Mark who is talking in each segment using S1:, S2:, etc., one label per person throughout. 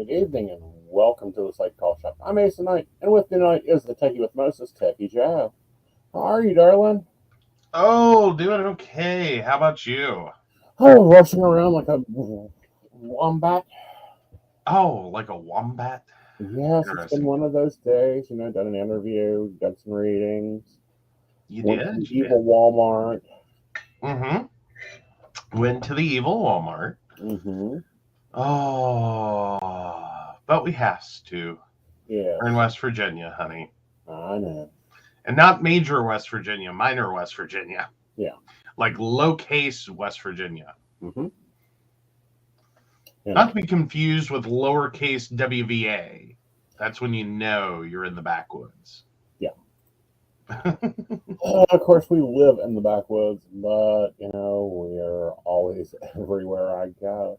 S1: good evening, and welcome to the Psych Call Shop. I'm Aeson Knight, and with me tonight is the Techie with Moses, Techie Jab. How are you, darling?
S2: Oh, doing okay. How about you?
S1: Oh, rushing around like a wombat.
S2: Oh, like a wombat?
S1: Yes, it's been
S2: Interesting.
S1: one of those days. Done an interview, done some readings,
S2: You
S1: went to the
S2: did? You did.
S1: evil Walmart.
S2: Mm-hmm. Went to the evil Walmart.
S1: Mm-hmm.
S2: Oh, but we has to. We're in
S1: Yes,
S2: West Virginia, honey.
S1: I know.
S2: And not major West Virginia, minor West Virginia.
S1: Yeah.
S2: Like low case West Virginia.
S1: Mm-hmm.
S2: Not to be confused with lowercase WVA. That's when you know you're in the backwoods.
S1: Yeah. Of course, we live in the backwoods, but we're always everywhere. I guess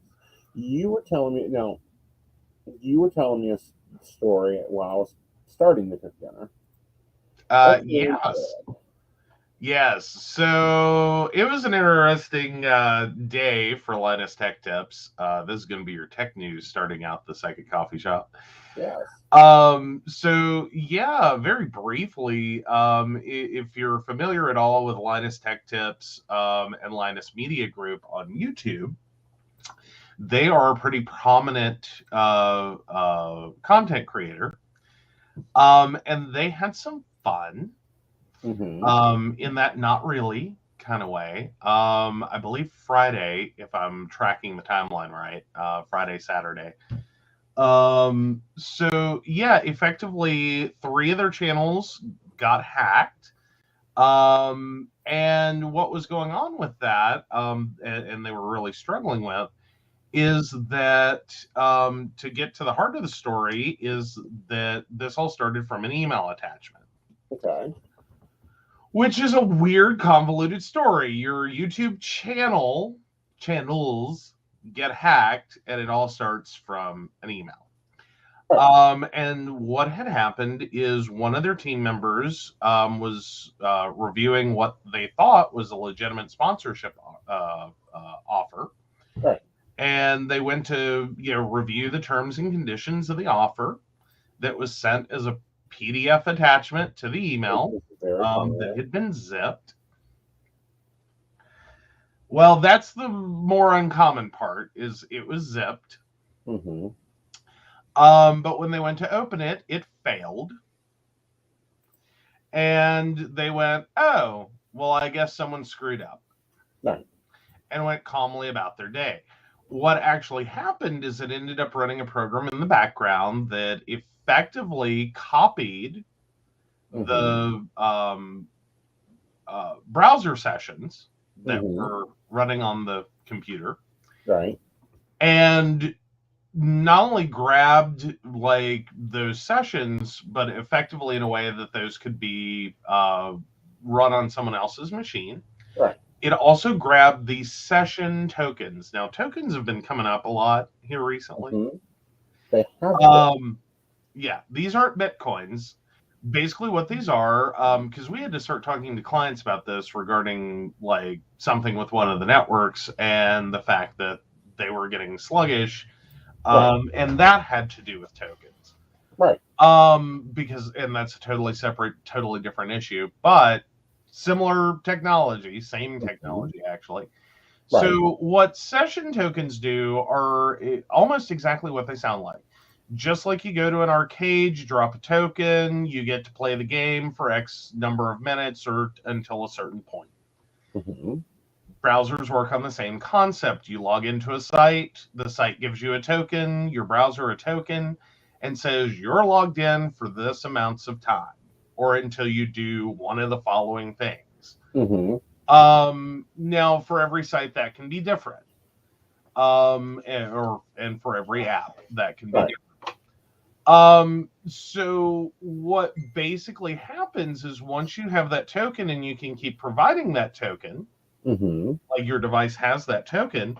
S1: you were telling me. No, you were telling me a story while I was starting to cook dinner. Okay,
S2: Yes. Yes, so it was an interesting day for Linus Tech Tips. This is going to be your tech news starting out the Psychic Coffee Shop.
S1: yes.
S2: So yeah, very briefly, if you're familiar at all with Linus Tech Tips and Linus Media Group on YouTube, they are a pretty prominent content creator, and they had some fun. In that not really kind of way. I believe Friday, if I'm tracking the timeline right, Friday, Saturday. So yeah, effectively 3 of their channels got hacked. And what was going on with that, and they were really struggling with, is that to get to the heart of the story, is that this all started from an email attachment.
S1: Okay.
S2: Which is a weird, convoluted story. Your YouTube channels get hacked, and it all starts from an email. And what had happened is one of their team members was reviewing what they thought was a legitimate sponsorship offer.
S1: Right.
S2: And they went to review the terms and conditions of the offer that was sent as a PDF attachment to the email that had been zipped. Well, that's the more uncommon part, is it was zipped.
S1: Mm-hmm.
S2: But when they went to open it, it failed. And they went, oh, well, I guess someone screwed up.
S1: Right.
S2: And went calmly about their day. What actually happened is it ended up running a program in the background that effectively copied the browser sessions that were running on the computer.
S1: Right.
S2: And not only grabbed like those sessions, but effectively in a way that those could be run on someone else's machine.
S1: Right.
S2: It also grabbed the session tokens. Now, tokens have been coming up a lot here recently.
S1: They have.
S2: Yeah, these aren't Bitcoins. Basically what these are, because we had to start talking to clients about this regarding like something with one of the networks and the fact that they were getting sluggish, and that had to do with tokens.
S1: Right.
S2: Because, and that's a totally separate, totally different issue, but similar technology, same technology actually.
S1: Right.
S2: So what session tokens do are almost exactly what they sound like. Just like you go to an arcade, you drop a token, you get to play the game for X number of minutes or until a certain point. Browsers work on the same concept. You log into a site, the site gives you a token, your browser a token, and says you're logged in for this amounts of time or until you do one of the following things. Now, for every site, that can be different. And for every app, that can be different. So what basically happens is once you have that token and you can keep providing that token, like your device has that token,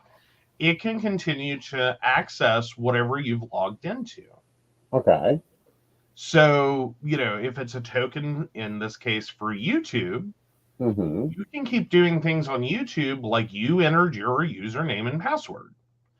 S2: it can continue to access whatever you've logged into.
S1: Okay.
S2: So, if it's a token, in this case for YouTube, you can keep doing things on YouTube like you entered your username and password.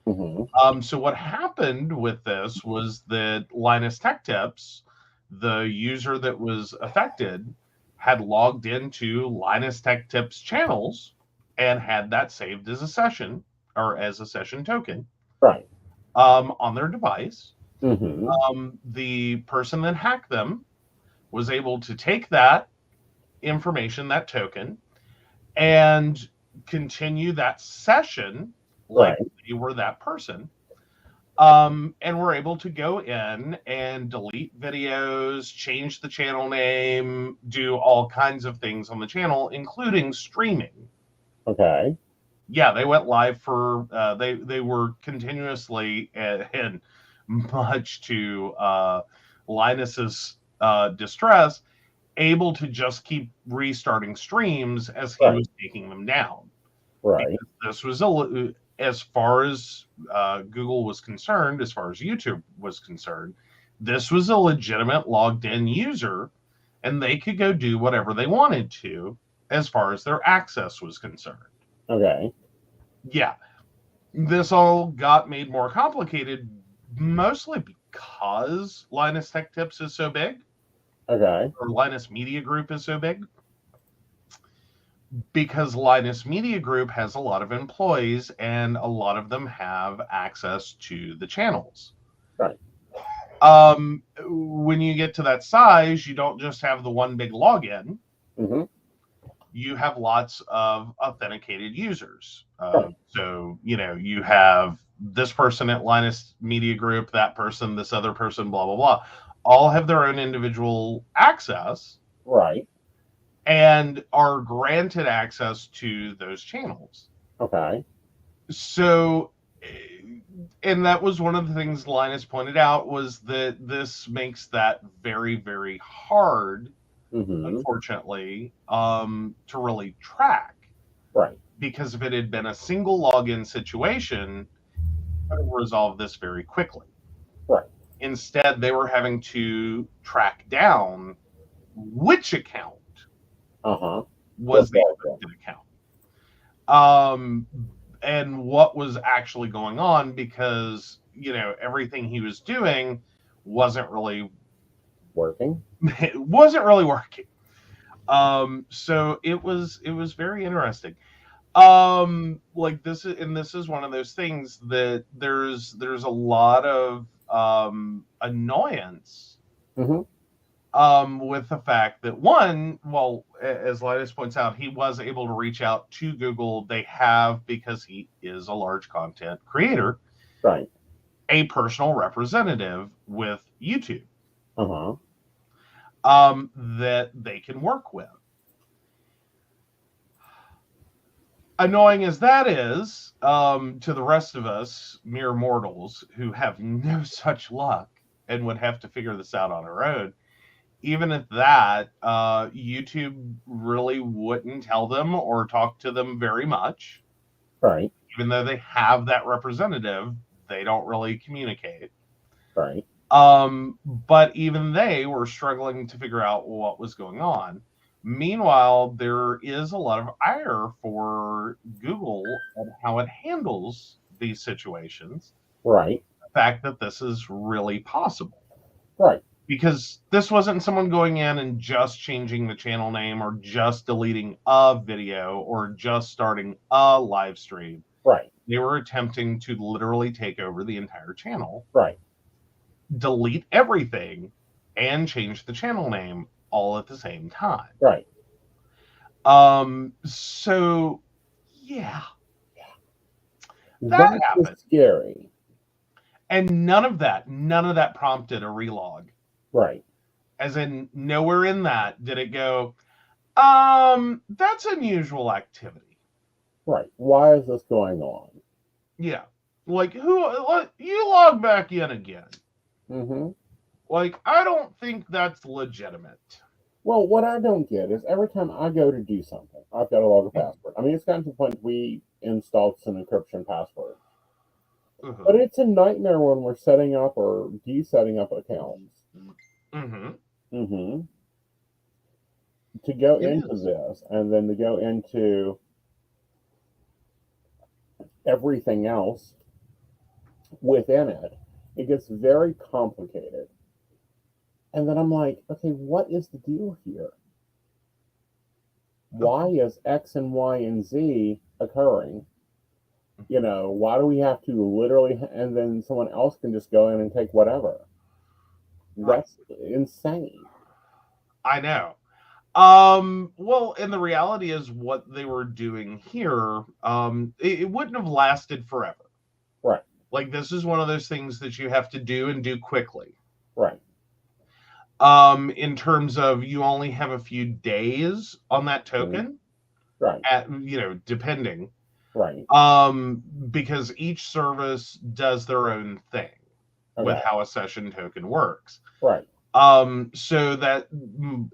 S2: So what happened with this was that Linus Tech Tips, the user that was affected, had logged into Linus Tech Tips channels and had that saved as a session or as a session token
S1: Right.
S2: on their device. The person that hacked them was able to take that information, that token, and continue that session like
S1: Right.
S2: they were that person. And we're able to go in and delete videos, change the channel name, do all kinds of things on the channel, including streaming.
S1: Okay.
S2: Yeah, they went live for they were continuously and much to Linus's distress, able to just keep restarting streams as he
S1: Right.
S2: was taking them down.
S1: Right.
S2: Because this was as far as Google was concerned, as far as YouTube was concerned, this was a legitimate logged in user, and they could go do whatever they wanted to as far as their access was concerned.
S1: Okay.
S2: Yeah, this all got made more complicated, mostly because Linus Tech Tips is so big,
S1: Okay.
S2: or Linus Media Group is so big. Because Linus Media Group has a lot of employees and a lot of them have access to the channels.
S1: Right.
S2: When you get to that size, you don't just have the one big login. You have lots of authenticated users.
S1: Right.
S2: So, you have this person at Linus Media Group, that person, this other person, blah, blah, blah, all have their own individual access.
S1: Right.
S2: And are granted access to those channels.
S1: Okay.
S2: So, and that was one of the things Linus pointed out, was that this makes that very, very hard, unfortunately, to really track.
S1: Right.
S2: Because if it had been a single login situation, it would have resolved this very quickly.
S1: Right.
S2: Instead, they were having to track down which account was the affected account. And what was actually going on, because everything he was doing wasn't really
S1: working.
S2: It wasn't really working. So it was very interesting. Like this is one of those things that there's a lot of annoyance with the fact that, one, well, as Linus points out, he was able to reach out to Google. They have, because he is a large content creator,
S1: right,
S2: a personal representative with YouTube that they can work with. Annoying as that is, to the rest of us mere mortals who have no such luck and would have to figure this out on our own, even at that, YouTube really wouldn't tell them or talk to them very much.
S1: Right.
S2: Even though they have that representative, they don't really communicate.
S1: Right.
S2: But even they were struggling to figure out what was going on. Meanwhile, there is a lot of ire for Google and how it handles these situations.
S1: Right.
S2: The fact that this is really possible.
S1: Right.
S2: Because this wasn't someone going in and just changing the channel name or just deleting a video or just starting a live stream.
S1: Right.
S2: They were attempting to literally take over the entire channel.
S1: Right.
S2: Delete everything and change the channel name all at the same time.
S1: Right.
S2: So yeah.
S1: That happened. Scary.
S2: And none of that prompted a relog.
S1: Right.
S2: As in, nowhere in that did it go, that's unusual activity.
S1: Right. Why is this going on?
S2: Yeah. Like, you log back in again. Like, I don't think that's legitimate.
S1: Well, what I don't get is every time I go to do something, I've got to log a password. I mean, it's gotten to the point we installed some encryption password. But it's a nightmare when we're setting up or desetting up accounts. To go into this and then to go into everything else within it, it gets very complicated. And then I'm like, okay, what is the deal here? Why is X and Y and Z occurring? Why do we have to literally, and then someone else can just go in and take whatever?
S2: Right.
S1: That's insane.
S2: I know. Well, and the reality is what they were doing here, it wouldn't have lasted forever.
S1: Right,
S2: Like, this is one of those things that you have to do and do quickly.
S1: right,
S2: In terms of you only have a few days on that
S1: mhm,
S2: token,
S1: right,
S2: depending.
S1: right.
S2: Because each service does their own thing with
S1: Okay,
S2: how a session token works.
S1: right.
S2: So that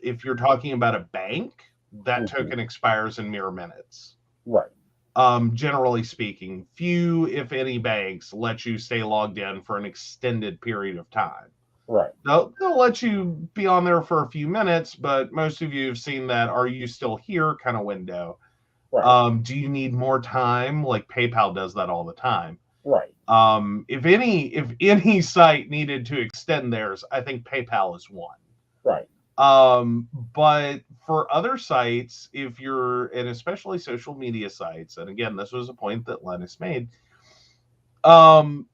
S2: if you're talking about a bank, that
S1: Hmm.
S2: token expires in mere minutes.
S1: Right,
S2: Generally speaking, few, if any, banks let you stay logged in for an extended period of time.
S1: right,
S2: They'll let you be on there for a few minutes, but most of you have seen that "Are you still here?" kind of window.
S1: right,
S2: Do you need more time? Like PayPal does that all the time.
S1: right,
S2: If any site needed to extend theirs, I think PayPal is one.
S1: right.
S2: But for other sites, if you're, and especially social media sites, and again, this was a point that Linus made, um,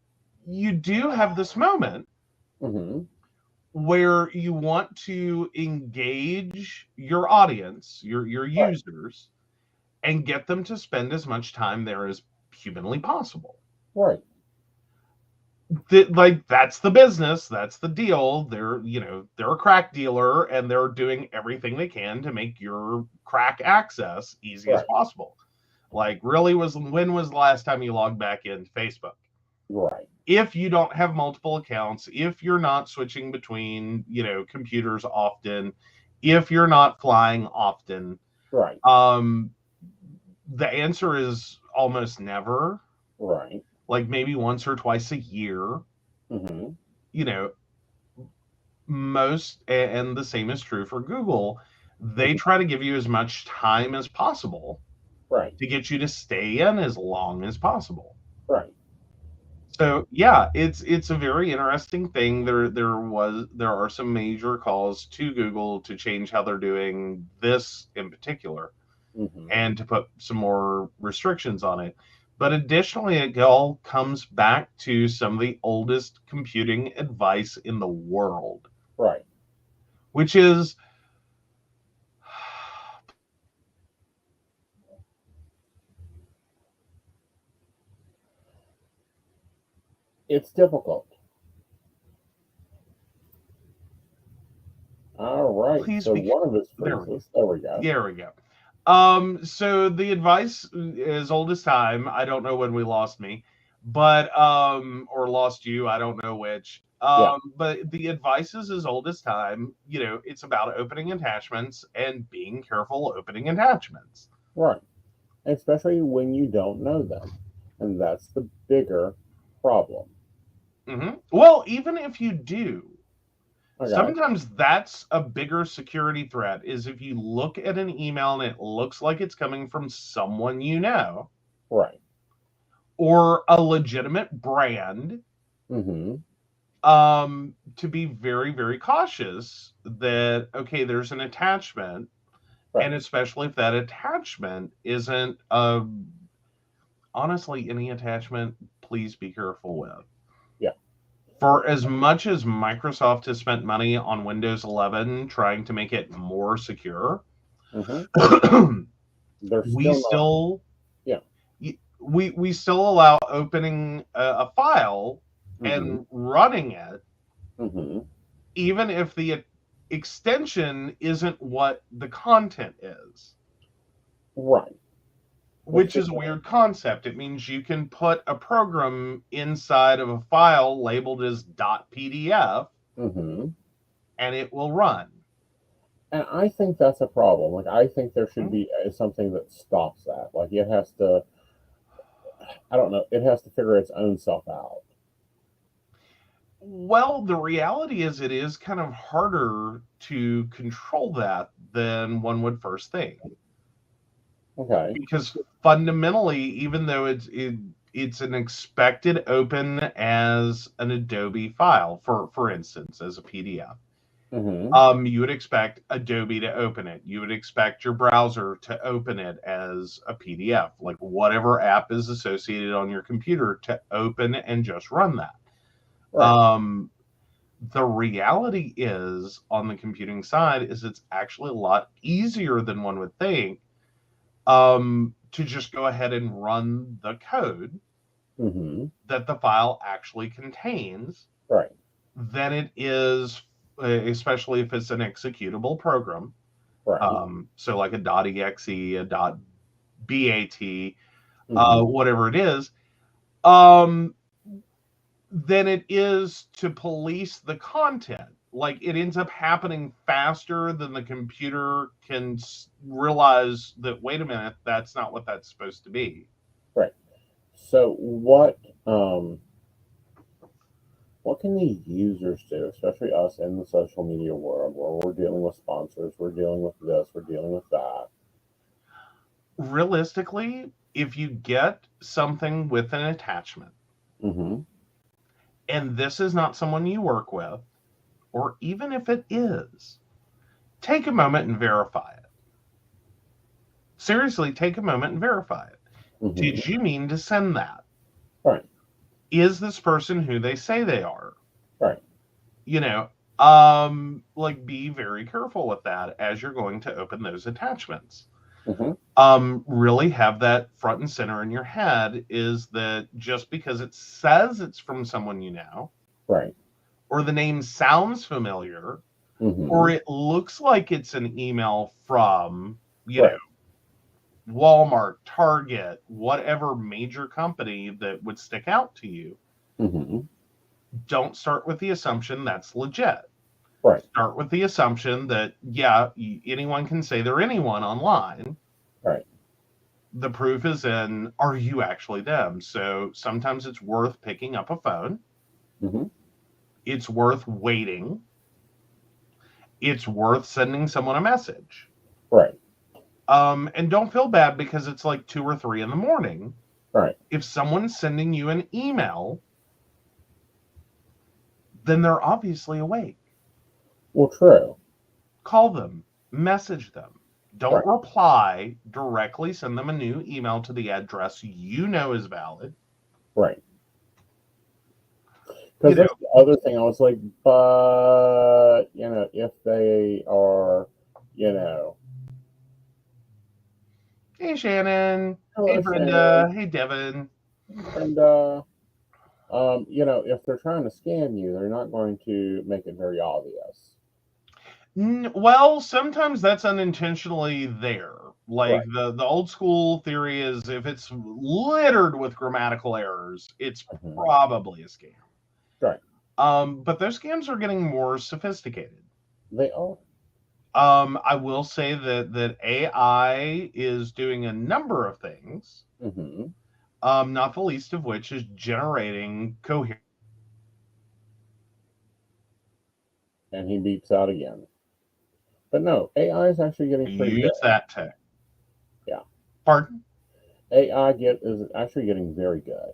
S2: you do have this moment
S1: Hmm.
S2: where you want to engage your audience, your
S1: Right,
S2: users, and get them to spend as much time there as humanly possible.
S1: right,
S2: Like, that's the business, that's the deal. They're a crack dealer, and they're doing everything they can to make your crack access easy as
S1: right,
S2: possible. Like, really, when was the last time you logged back into Facebook?
S1: right,
S2: If you don't have multiple accounts, if you're not switching between computers often, if you're not flying often,
S1: right,
S2: um the answer is almost never.
S1: right.
S2: Like, maybe once or twice a year.
S1: Hmm.
S2: you know Most, and the same is true for Google, they
S1: Hmm.
S2: try to give you as much time as possible
S1: Right,
S2: to get you to stay in as long as possible.
S1: right.
S2: So yeah, it's a very interesting thing. There are some major calls to Google to change how they're doing this in particular,
S1: Hmm.
S2: and to put some more restrictions on it. But additionally, it all comes back to some of the oldest computing advice in the world,
S1: Right.
S2: which is,
S1: It's difficult. All right.
S2: please
S1: So
S2: be.
S1: one of his
S2: There we go.
S1: phrases. There we go.
S2: There we go. So the advice is old as time. I don't know when we lost me, but or lost you. I don't know which.
S1: Yeah.
S2: But the advice is as old as time. It's about opening attachments and being careful opening attachments.
S1: Right. Especially when you don't know them, and that's the bigger problem.
S2: Well, even if you do,
S1: Okay.
S2: sometimes that's a bigger security threat. Is if you look at an email and it looks like it's coming from someone
S1: Right.
S2: or a legitimate brand,
S1: Mm-hmm.
S2: to be very, very cautious that, okay, there's an attachment,
S1: Right.
S2: and especially if that attachment isn't, honestly, any attachment, please be careful with.
S1: Yeah.
S2: For as much as Microsoft has spent money on Windows 11 trying to make it more secure,
S1: Mm-hmm. They're
S2: we
S1: still not.
S2: still
S1: Yeah.
S2: we still allow opening a file
S1: Mm-hmm.
S2: and running it,
S1: Mm-hmm.
S2: even if the extension isn't what the content is,
S1: Right. It's
S2: which is a
S1: just.
S2: weird concept. It means you can put a program inside of a file labeled as .pdf,
S1: Mm-hmm.
S2: and it will run.
S1: And I think that's a problem. Like, I think there should
S2: Hmm?
S1: be something that stops that. Like, it has to. I don't know. It has to figure its own self out.
S2: Well, the reality is it is kind of harder to control that than one would first think.
S1: Okay.
S2: Because fundamentally, even though it's an expected open as an Adobe file, for instance, as a PDF. You would expect Adobe to open it. You would expect your browser to open it as a PDF, like whatever app is associated on your computer to open and just run that.
S1: Right.
S2: The reality is, on the computing side, is it's actually a lot easier than one would think, to just go ahead and run the code that the file actually contains,
S1: Right.
S2: than it is, especially if it's an executable program.
S1: Right.
S2: So like a .exe, a .bat,
S1: Mm-hmm.
S2: whatever it is, than it is to police the content. Like, it ends up happening faster than the computer can realize that, wait a minute, that's not what that's supposed to be.
S1: Right. So what can the users do, especially us in the social media world, where we're dealing with sponsors, we're dealing with this, we're dealing with that?
S2: Realistically, if you get something with an attachment,
S1: Mm-hmm.
S2: and this is not someone you work with, or even if it is, take a moment and verify it. Seriously, take a moment and verify it.
S1: Mm-hmm.
S2: Did you mean to send that?
S1: Right.
S2: Is this person who they say they are?
S1: Right.
S2: You know, like, be very careful with that as you're going to open those attachments.
S1: Mm-hmm.
S2: Really have that front and center in your head, is that just because it says it's from someone you know,
S1: Right.
S2: or the name sounds familiar, or
S1: Mm-hmm.
S2: it looks like it's an email from,
S1: Right.
S2: Walmart, Target, whatever major company that would stick out to you,
S1: Mm-hmm.
S2: don't start with the assumption that's legit.
S1: Right.
S2: Start with the assumption that, yeah, anyone can say they're anyone online.
S1: Right.
S2: The proof is in, are you actually them? So sometimes it's worth picking up a phone.
S1: Mm-hmm.
S2: It's worth waiting. It's worth sending someone a message.
S1: Right.
S2: And don't feel bad because it's like 2 or 3 in the morning.
S1: Right.
S2: If someone's sending you an email, then they're obviously awake.
S1: Well, true.
S2: Call them, message them. Don't
S1: Right.
S2: reply directly. Send them a new email to the address you know is valid.
S1: Right.
S2: You
S1: Because
S2: know,
S1: that's the other thing. I was like, but if they are, you know,
S2: hey Shannon, hey
S1: hello, Shannon,
S2: Brenda, hey Devin.
S1: and if they're trying to scam you, they're not going to make it very obvious.
S2: Well, sometimes that's unintentionally there. Like,
S1: Right.
S2: the old school theory is, if it's littered with grammatical errors, it's
S1: Mm-hmm.
S2: probably a scam.
S1: Right.
S2: But those scams are getting more sophisticated.
S1: They are.
S2: I will say that AI is doing a number of things,
S1: Mm-hmm.
S2: not the least of which is generating coherent.
S1: And he beeps out again. But no, AI is actually getting pretty good.
S2: Use that tech.
S1: Yeah.
S2: Pardon?
S1: Is actually getting very good.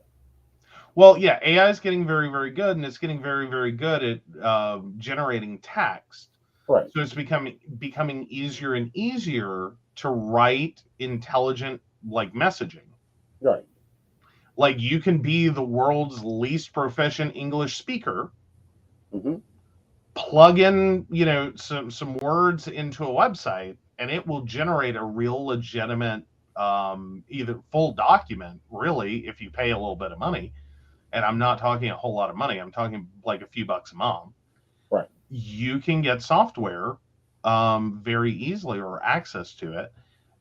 S2: Well, yeah, AI is getting very, very good, and it's getting very, very good at generating text.
S1: Right.
S2: So it's becoming easier and easier to write intelligent, like, messaging.
S1: Right.
S2: Like, you can be the world's least proficient English speaker,
S1: Mm-hmm.
S2: plug in, some words into a website, and it will generate a real legitimate, either full document, really, if you pay a little bit of money. And I'm not talking a whole lot of money. I'm talking like a few bucks a month.
S1: Right.
S2: You can get software very easily, or access to it,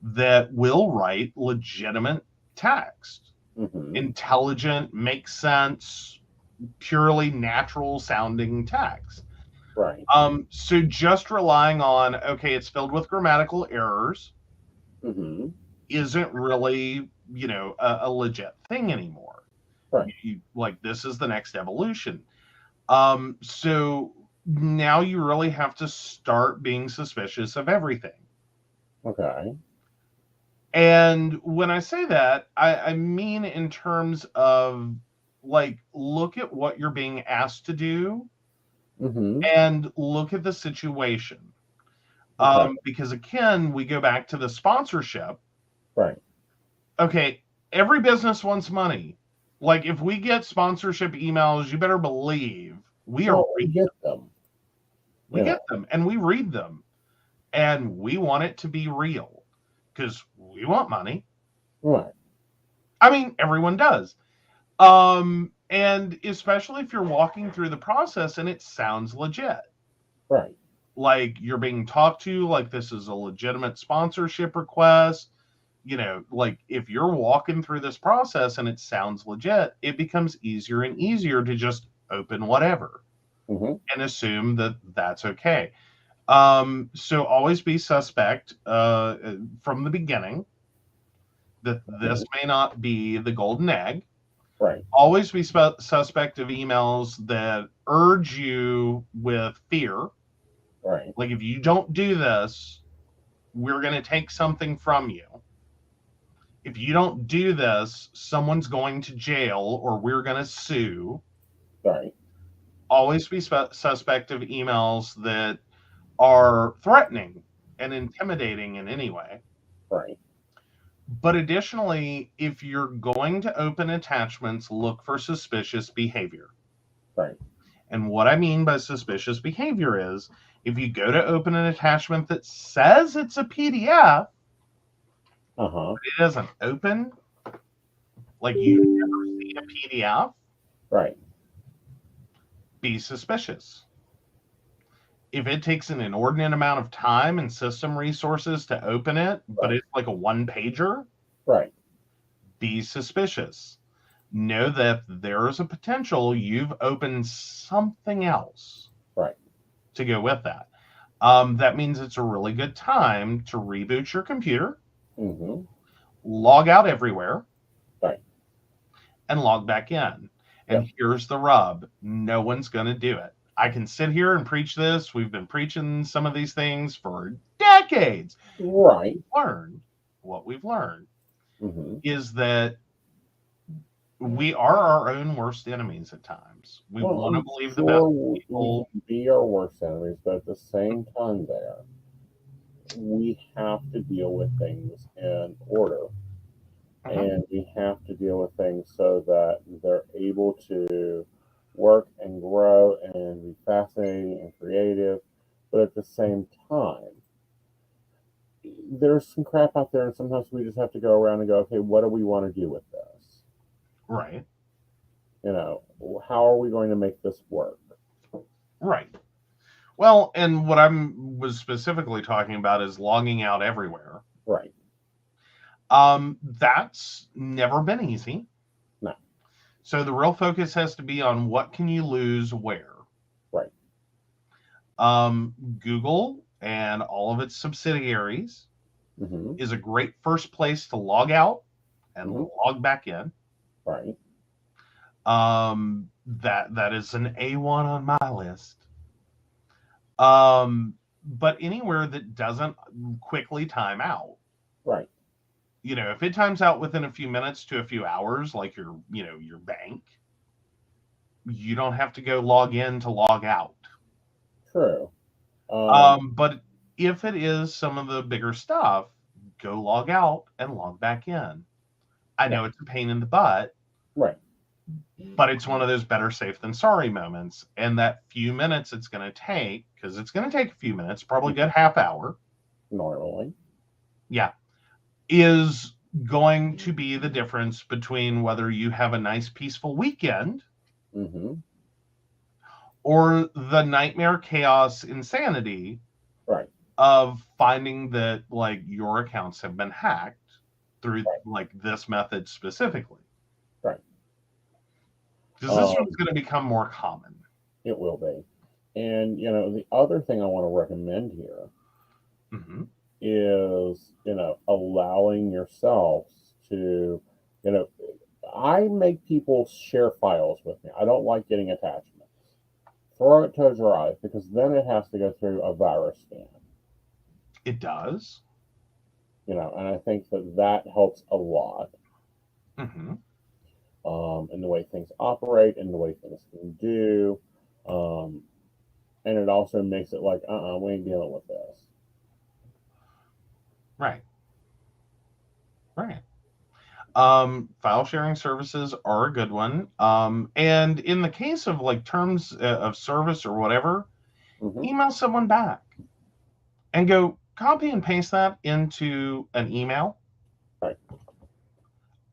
S2: that will write legitimate text,
S1: Mm-hmm.
S2: intelligent, makes sense, purely natural sounding text.
S1: Right.
S2: So just relying on, okay, it's filled with grammatical errors,
S1: Mm-hmm.
S2: isn't really, a legit thing anymore.
S1: Right.
S2: Like, this is the next evolution. So now you really have to start being suspicious of everything.
S1: Okay.
S2: And when I say that, I mean in terms of like, look at what you're being asked to do
S1: Mm-hmm.
S2: and look at the situation.
S1: Okay.
S2: Because again, we go back to the sponsorship.
S1: Right.
S2: Okay, every business wants money. Like, if we get sponsorship emails, you better believe we are
S1: Well, we
S2: reading
S1: get
S2: them.
S1: them.
S2: We
S1: You know.
S2: get them and we read them, and we want it to be real because we want money.
S1: Right.
S2: I mean, everyone does. And especially if you're walking through the process and it sounds legit,
S1: Right.
S2: like you're being talked to, like this is a legitimate sponsorship request. Like if you're walking through this process and it sounds legit, it becomes easier and easier to just open whatever
S1: Mm-hmm.
S2: and assume that that's okay. So always be suspect from the beginning that this
S1: Mm-hmm.
S2: may not be the golden egg.
S1: Right.
S2: Always be suspect of emails that urge you with fear.
S1: Right.
S2: Like, if you don't do this, we're going to take something from you. If you don't do this, someone's going to jail or we're going to sue.
S1: Right.
S2: Always be suspect of emails that are threatening and intimidating in any way.
S1: Right.
S2: But additionally, if you're going to open attachments, look for suspicious behavior.
S1: Right.
S2: And what I mean by suspicious behavior is if you go to open an attachment that says it's a PDF,
S1: Uh-huh.
S2: it doesn't open, like you never see a PDF,
S1: Right.
S2: be suspicious. If it takes an inordinate amount of time and system resources to open it, but
S1: Right.
S2: it's like a one pager,
S1: Right.
S2: be suspicious. Know that there is a potential you've opened something else
S1: Right.
S2: to go with that. That means it's a really good time to reboot your computer,
S1: Mm-hmm.
S2: log out everywhere,
S1: Right.
S2: and log back in. And
S1: Yep.
S2: here's the rub: no one's going to do it. I can sit here and preach this. We've been preaching some of these things for decades.
S1: Right.
S2: What we've learned
S1: Mm-hmm.
S2: is that we are our own worst enemies at times. We
S1: Well,
S2: want to
S1: I'm
S2: believe the best
S1: sure we
S2: people.
S1: can be our worst enemies, but at the same time, there we have to deal with things in order,
S2: Mhm.
S1: and we have to deal with things so that they're able to work and grow and be fascinating and creative. But at the same time, there's some crap out there, and sometimes we just have to go around and go, okay, what do we want to do with this?
S2: Right,
S1: You know, how are we going to make this work?
S2: right. Well, and what was specifically talking about is logging out everywhere.
S1: Right.
S2: That's never been easy.
S1: No.
S2: So the real focus has to be on what can you lose where.
S1: Right.
S2: Google and all of its subsidiaries
S1: Mm-hmm.
S2: is a great first place to log out and
S1: Mm-hmm.
S2: log back in.
S1: Right.
S2: That is an A1 on my list. But anywhere that doesn't quickly time out,
S1: Right.
S2: if it times out within a few minutes to a few hours, like your bank, you don't have to go log in to log out.
S1: True.
S2: But if it is some of the bigger stuff, go log out and log back in. I
S1: Yeah.
S2: know it's a pain in the butt,
S1: Right.
S2: but it's one of those better safe than sorry moments. And that few minutes it's going to take, because it's going to take a few minutes, probably a good half hour,
S1: Normally.
S2: yeah, is going to be the difference between whether you have a nice, peaceful weekend
S1: Mm-hmm.
S2: or the nightmare, chaos, insanity
S1: Right.
S2: of finding that like your accounts have been hacked through
S1: Right.
S2: like this method specifically.
S1: Right.
S2: Because this
S1: Um,
S2: one's going to become more common.
S1: it will be. And the other thing I want to recommend here
S2: Mm-hmm.
S1: is, allowing yourselves to, you know, I make people share files with me. I don't like getting attachments. Throw it to Drive because then it has to go through a virus scan.
S2: It does.
S1: And I think that helps a lot
S2: Mm-hmm.
S1: in the way things operate, in the way things can do. Um, and it also makes it like, we ain't dealing with this.
S2: Right. Right. File sharing services are a good one. And in the case of like terms of service or whatever,
S1: Hmm.
S2: email someone back and go copy and paste that into an email.
S1: Right,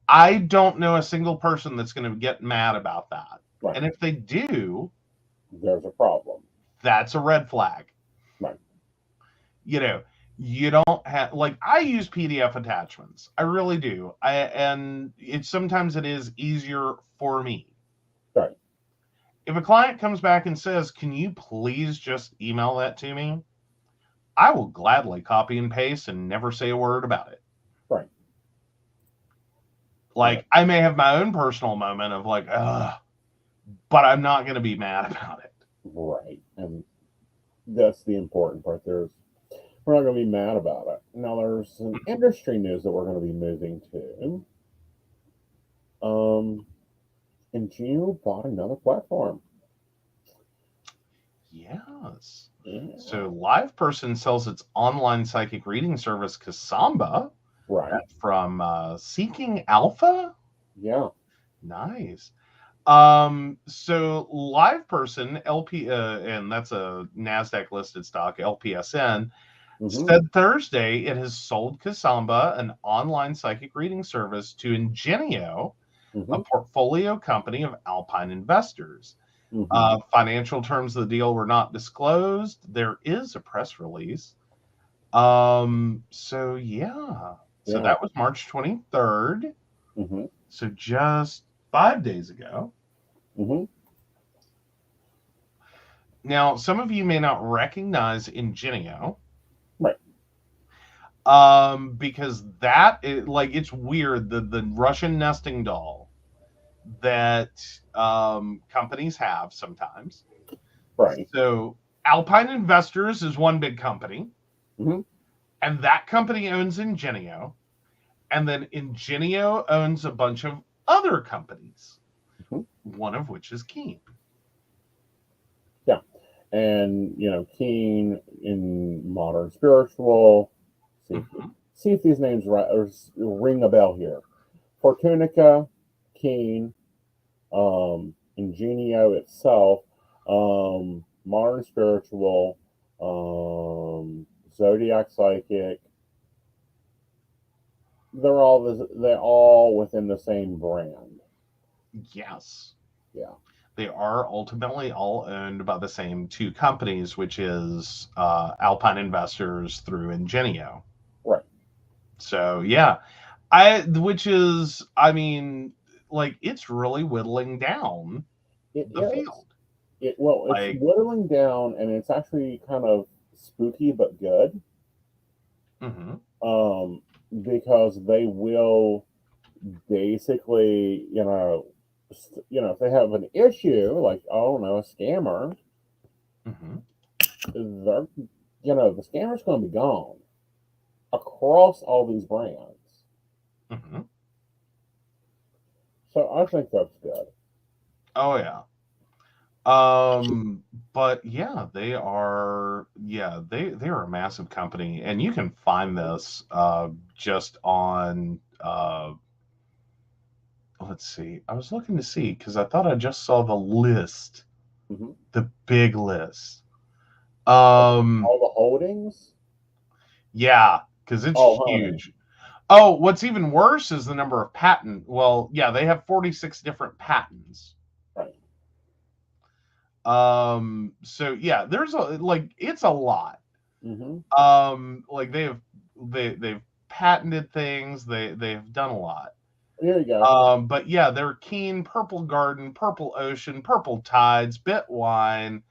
S2: I don't know a single person that's going to get mad about that.
S1: right.
S2: And if they do,
S1: There's a problem.
S2: that's a red flag.
S1: Right,
S2: You know, you don't have like I use PDF attachments. I really do. And it sometimes it is easier for me.
S1: right,
S2: If a client comes back and says, "Can you please just email that to me?" I will gladly copy and paste and never say a word about it.
S1: right. Yeah,
S2: Like I may have my own personal moment of like, ugh, but I'm not going to be mad about it.
S1: right. And that's the important part. We're not going to be mad about it. Now, there's some industry news that we're going to be moving to. Um, and Geo bought another platform.
S2: Yes.
S1: Yeah,
S2: So Live Person sells its online psychic reading service, Kasamba,
S1: right.
S2: from Seeking Alpha.
S1: Yeah.
S2: Nice. So Live Person LP, and that's a Nasdaq listed stock, LPSN,
S1: Mm-hmm.
S2: said Thursday it has sold Kasamba, an online psychic reading service, to Ingenio, a
S1: Mm-hmm.
S2: portfolio company of Alpine investors.
S1: Mm-hmm.
S2: Financial terms of the deal were not disclosed. There is a press release. So yeah. So
S1: Yeah.
S2: that was March 23rd.
S1: Mm-hmm.
S2: So just 5 days ago.
S1: Mm-hmm.
S2: Now, some of you may not recognize Ingenio,
S1: Right.
S2: because that is, like it's weird, the Russian nesting doll that companies have sometimes.
S1: Right.
S2: So Alpine Investors is one big company,
S1: Mm-hmm.
S2: and that company owns Ingenio, and then Ingenio owns a bunch of other companies,
S1: Mm-hmm.
S2: one of which is Keen.
S1: Yeah. And Keen in modern spiritual. See if,
S2: Mhm.
S1: see if these names ring a bell here. Fortunica, Keen, Ingenio itself, modern spiritual, zodiac psychic. They're all within the same brand.
S2: Yes.
S1: Yeah.
S2: They are ultimately all owned by the same two companies, which is Alpine Investors through Ingenio.
S1: Right.
S2: So yeah, I mean, like it's really whittling down
S1: It
S2: the
S1: is.
S2: field.
S1: It's
S2: Like,
S1: whittling down, and it's actually kind of spooky but good.
S2: mhm,
S1: Um, because they will basically, if they have an issue, like, I don't know, a scammer,
S2: mhm,
S1: they're, the scammer's going to be gone across all these brands.
S2: mhm.
S1: So I think that's good.
S2: Oh yeah. But yeah, they are a massive company, and you can find this just on let's see. I was looking to see because I thought I just saw the list,
S1: Hmm.
S2: the big list.
S1: All the holdings.
S2: Yeah, because it's
S1: Oh, honey.
S2: huge. Oh, what's even worse is the number of patent. Well, yeah, they have 46 different patents.
S1: Right.
S2: So yeah, there's a like it's a lot.
S1: Hmm.
S2: Like they've patented things. They've done a lot.
S1: Here you go.
S2: But yeah, they're Keen, Purple Garden, Purple Ocean, Purple Tides, Bitwine,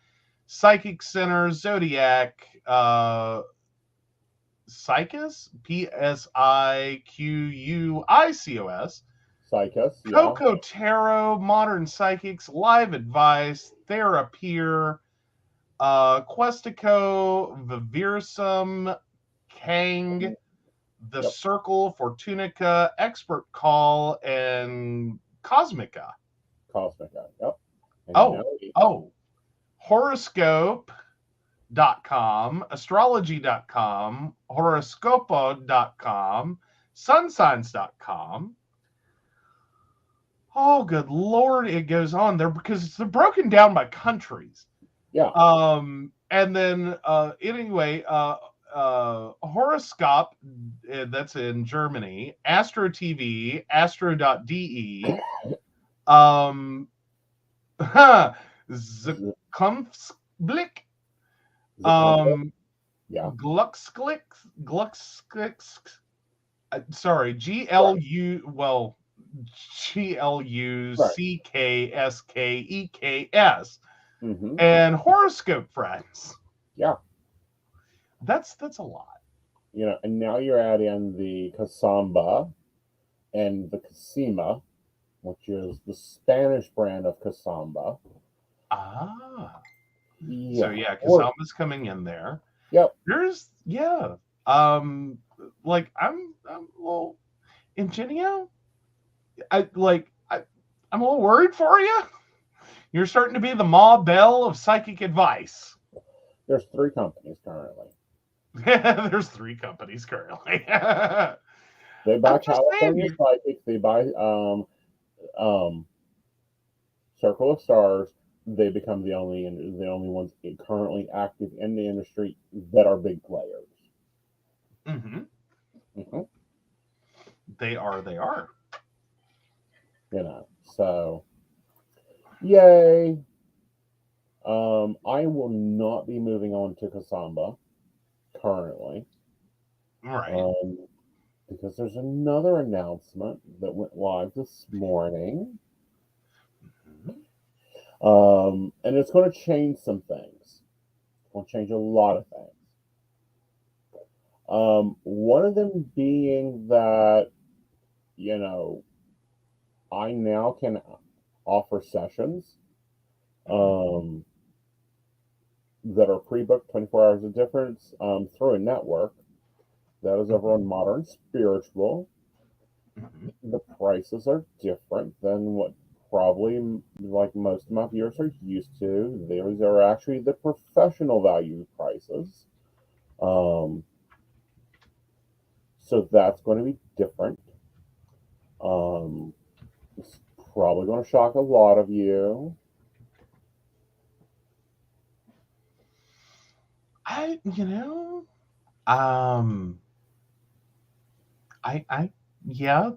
S2: Psychic Center, Zodiac, Psychus, Psiquicos,
S1: Psychus. Yeah.
S2: Coco Tarot, Modern Psychics, Live Advice, Therapure, Questico, Vivirsum, Kang, the
S1: Yep.
S2: Circle, Fortunica, Expert Call, and Cosmica.
S1: Cosmica. Yep. And
S2: Oh, horoscope.com, astrology.com, horoscopo.com, sunsigns.com. Oh, good Lord, it goes on there because they're broken down by countries.
S1: Yeah.
S2: And then anyway, horoscope, that's in Germany, Astro TV, astro.de, Zukunftsblick,
S1: Zakumba. Yeah.
S2: Glucksklicks, sorry, GLUCKSKEKS,
S1: Mm-hmm.
S2: and horoscope friends.
S1: Yeah.
S2: That's a lot.
S1: And now you're adding the Casamba and the Casima, which is the Spanish brand of Casamba.
S2: Ah.
S1: Yeah.
S2: So yeah, Kasamba's coming in there.
S1: Yep.
S2: There's like I'm well, Ingenio, I'm a little worried for you. You're starting to be the Ma Bell of psychic advice.
S1: There's 3 companies currently.
S2: There's 3 companies currently.
S1: They buy
S2: I'm just saying,
S1: California Psychic. They buy Circle of Stars. They become the only ones currently active in the industry that are big players.
S2: mm-hmm.
S1: Mm-hmm.
S2: They are.
S1: So yay. I will not be moving on to Casamba currently.
S2: Right.
S1: Because there's another announcement that went live this morning. And it's going to change some things. It's going to change a lot of things. One of them being that, I now can offer sessions that are pre-booked 24 hours of difference through a network that is over on Modern Spiritual. The prices are different than what probably like most of my viewers are used to. These are actually the professional value prices. So that's going to be different. It's probably going to shock a lot of you.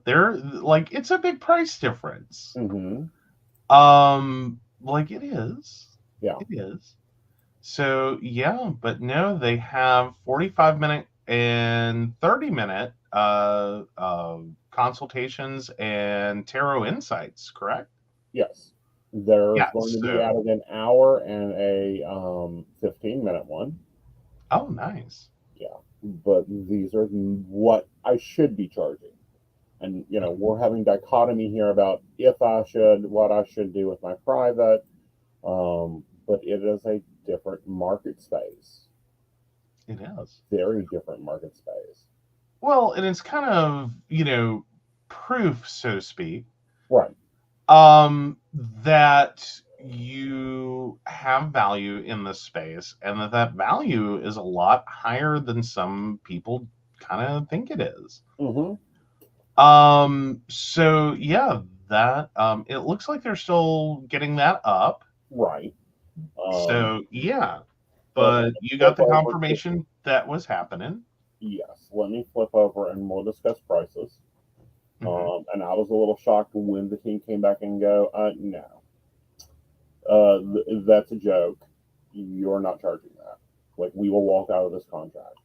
S2: They're like, it's a big price difference.
S1: Mm-hmm.
S2: Like it is.
S1: Yeah.
S2: It is. So yeah, but no, they have 45-minute and 30-minute consultations and tarot insights, correct?
S1: Yes. There's
S2: Yeah.
S1: going to be
S2: So
S1: added an hour and a 15-minute one.
S2: oh, nice.
S1: Yeah. But these are what I should be charging. And, we're having dichotomy here about what I should do with my private. But it is a different market space.
S2: It is.
S1: Very different market space.
S2: Well, and it's kind of, proof, so to speak,
S1: Right.
S2: that you have value in this space and that value is a lot higher than some people kind of think it is.
S1: Mm-hmm.
S2: So yeah, that it looks like they're still getting that up.
S1: Right.
S2: So yeah,
S1: but
S2: but you got the confirmation that was happening.
S1: Yes. Let me flip over and we'll discuss prices.
S2: Mm-hmm.
S1: And I was a little shocked when the team came back and go, no, that's a joke. You're not charging that. Like, we will walk out of this contract.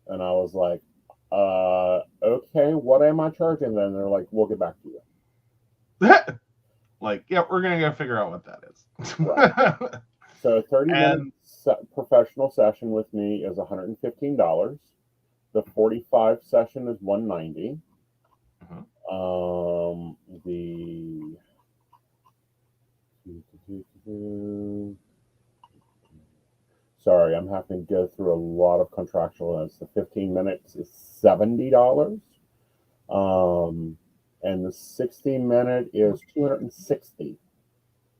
S1: And I was like, okay, what am I charging then? And they're like, we'll get back to you.
S2: Like, yeah, we're gonna go figure out what that is.
S1: Right. So a 30-minute professional session with me is $115. The 45 session is $190.
S2: Mm-hmm.
S1: Sorry, I'm having to go through a lot of contractual notes. The 15 minutes is $70. Um, and the 60-minute is 260.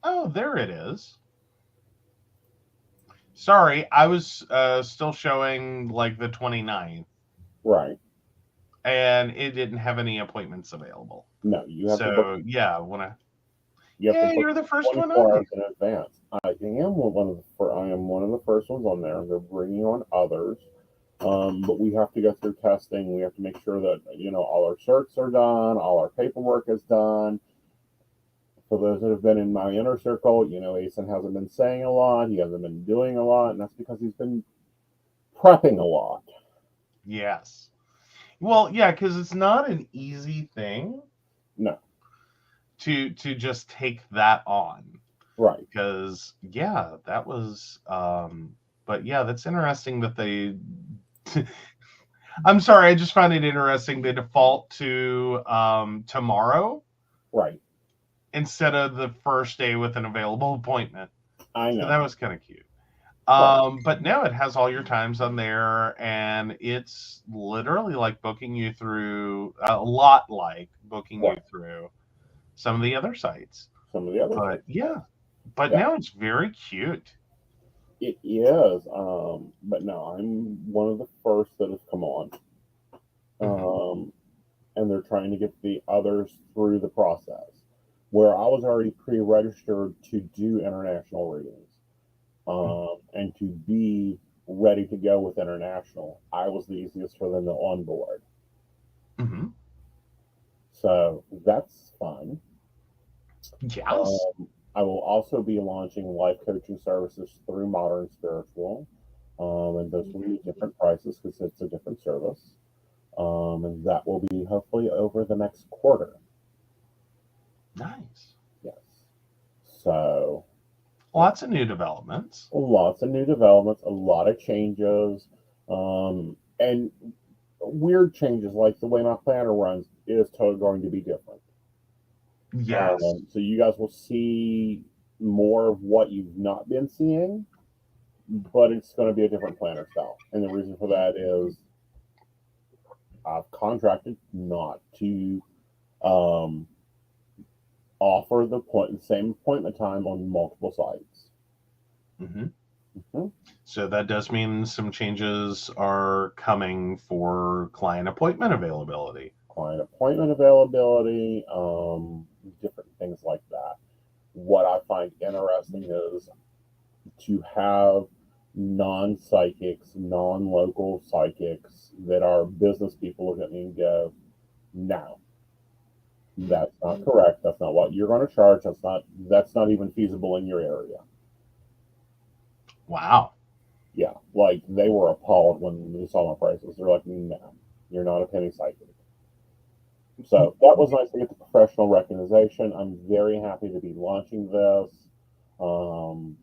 S2: Oh, there it is. Sorry, I was still showing like the 29th,
S1: Right.
S2: and it didn't have any appointments available.
S1: No, you have to book.
S2: So yeah, when I
S1: You have to
S2: yeah,
S1: book
S2: you're the first one on
S1: 24
S2: here.
S1: hours in advance. I am one of the first ones on there. They're bringing on others, but we have to go through testing. We have to make sure that all our certs are done, all our paperwork is done. For those that have been in my inner circle, Aeson hasn't been saying a lot. He hasn't been doing a lot, and that's because he's been prepping a lot.
S2: Yes. Well, yeah, because it's not an easy thing
S1: No,
S2: to just take that on.
S1: right.
S2: Because yeah, that was but yeah, that's interesting that they I'm sorry, I just find it interesting they default to tomorrow
S1: Right.
S2: instead of the first day with an available appointment.
S1: I
S2: So that
S1: know.
S2: was kind of cute.
S1: Right.
S2: But now it has all your times on there, and it's literally like booking you through a lot like booking you
S1: Right.
S2: through some of the other sites.
S1: Some of the other
S2: But
S1: sites.
S2: yeah, but
S1: Yeah,
S2: now it's very cute.
S1: it is. But no, I'm one of the first that has come on.
S2: Hmm.
S1: Um, and they're trying to get the others through the process. Where I was already pre-registered to do international readings, and to be ready to go with international, I was the easiest for them to onboard.
S2: Hmm.
S1: So that's fun.
S2: Yes.
S1: I will also be launching life coaching services through Modern Spiritual, and those will be different prices because it's a different service. And that will be hopefully over the next quarter.
S2: Nice.
S1: Yes. So, yeah,
S2: Lots of new developments.
S1: lots of new developments, a lot of changes, and weird changes like the way my planner runs is totally going to be different.
S2: Yes.
S1: So you guys will see more of what you've not been seeing, but it's going to be a different planner style. And the reason for that is I've contracted not to um, offer the same appointment time on multiple sites.
S2: Hmm.
S1: Mhm.
S2: So that does mean some changes are coming for client appointment availability.
S1: Client appointment availability, different things like that. What I find interesting is to have non psychics, non local psychics that are business people look at me and go, no, that's not correct. That's not what you're going to charge. That's not even feasible in your area.
S2: Wow.
S1: Yeah, like they were appalled when they saw my prices. They're like, no, you're not a penny psychic. So that was nice to get the professional recognition. I'm very happy to be launching this. Um,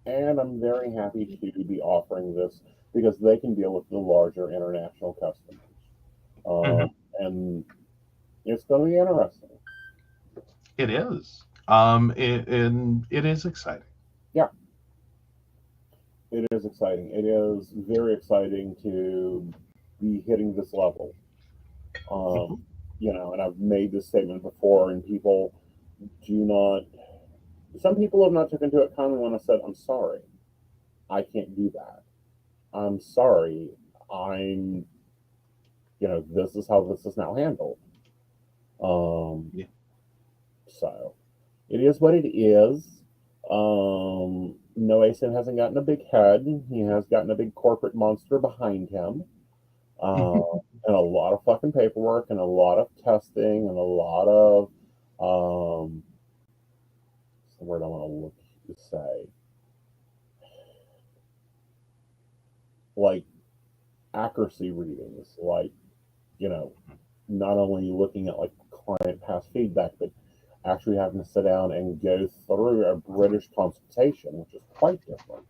S1: and I'm very happy to be offering this because they can deal with the larger international customers.
S2: Hmm.
S1: And it's going to be interesting.
S2: It is. And it is exciting.
S1: Yeah, it is exciting. It is very exciting to be hitting this level.
S2: Mhm.
S1: Um, and I've made this statement before, and people do not. Some people have not taken into account when I said, "I'm sorry, I can't do that. I'm sorry, I'm. This is how this is now handled." Um,
S2: Yeah.
S1: so it is what it is. Noason hasn't gotten a big head. He has gotten a big corporate monster behind him. And a lot of fucking paperwork and a lot of testing and a lot of what's the word I want to look to say? Like accuracy readings, like, you know, not only looking at like client past feedback, but actually having to sit down and go through a British consultation, which is quite different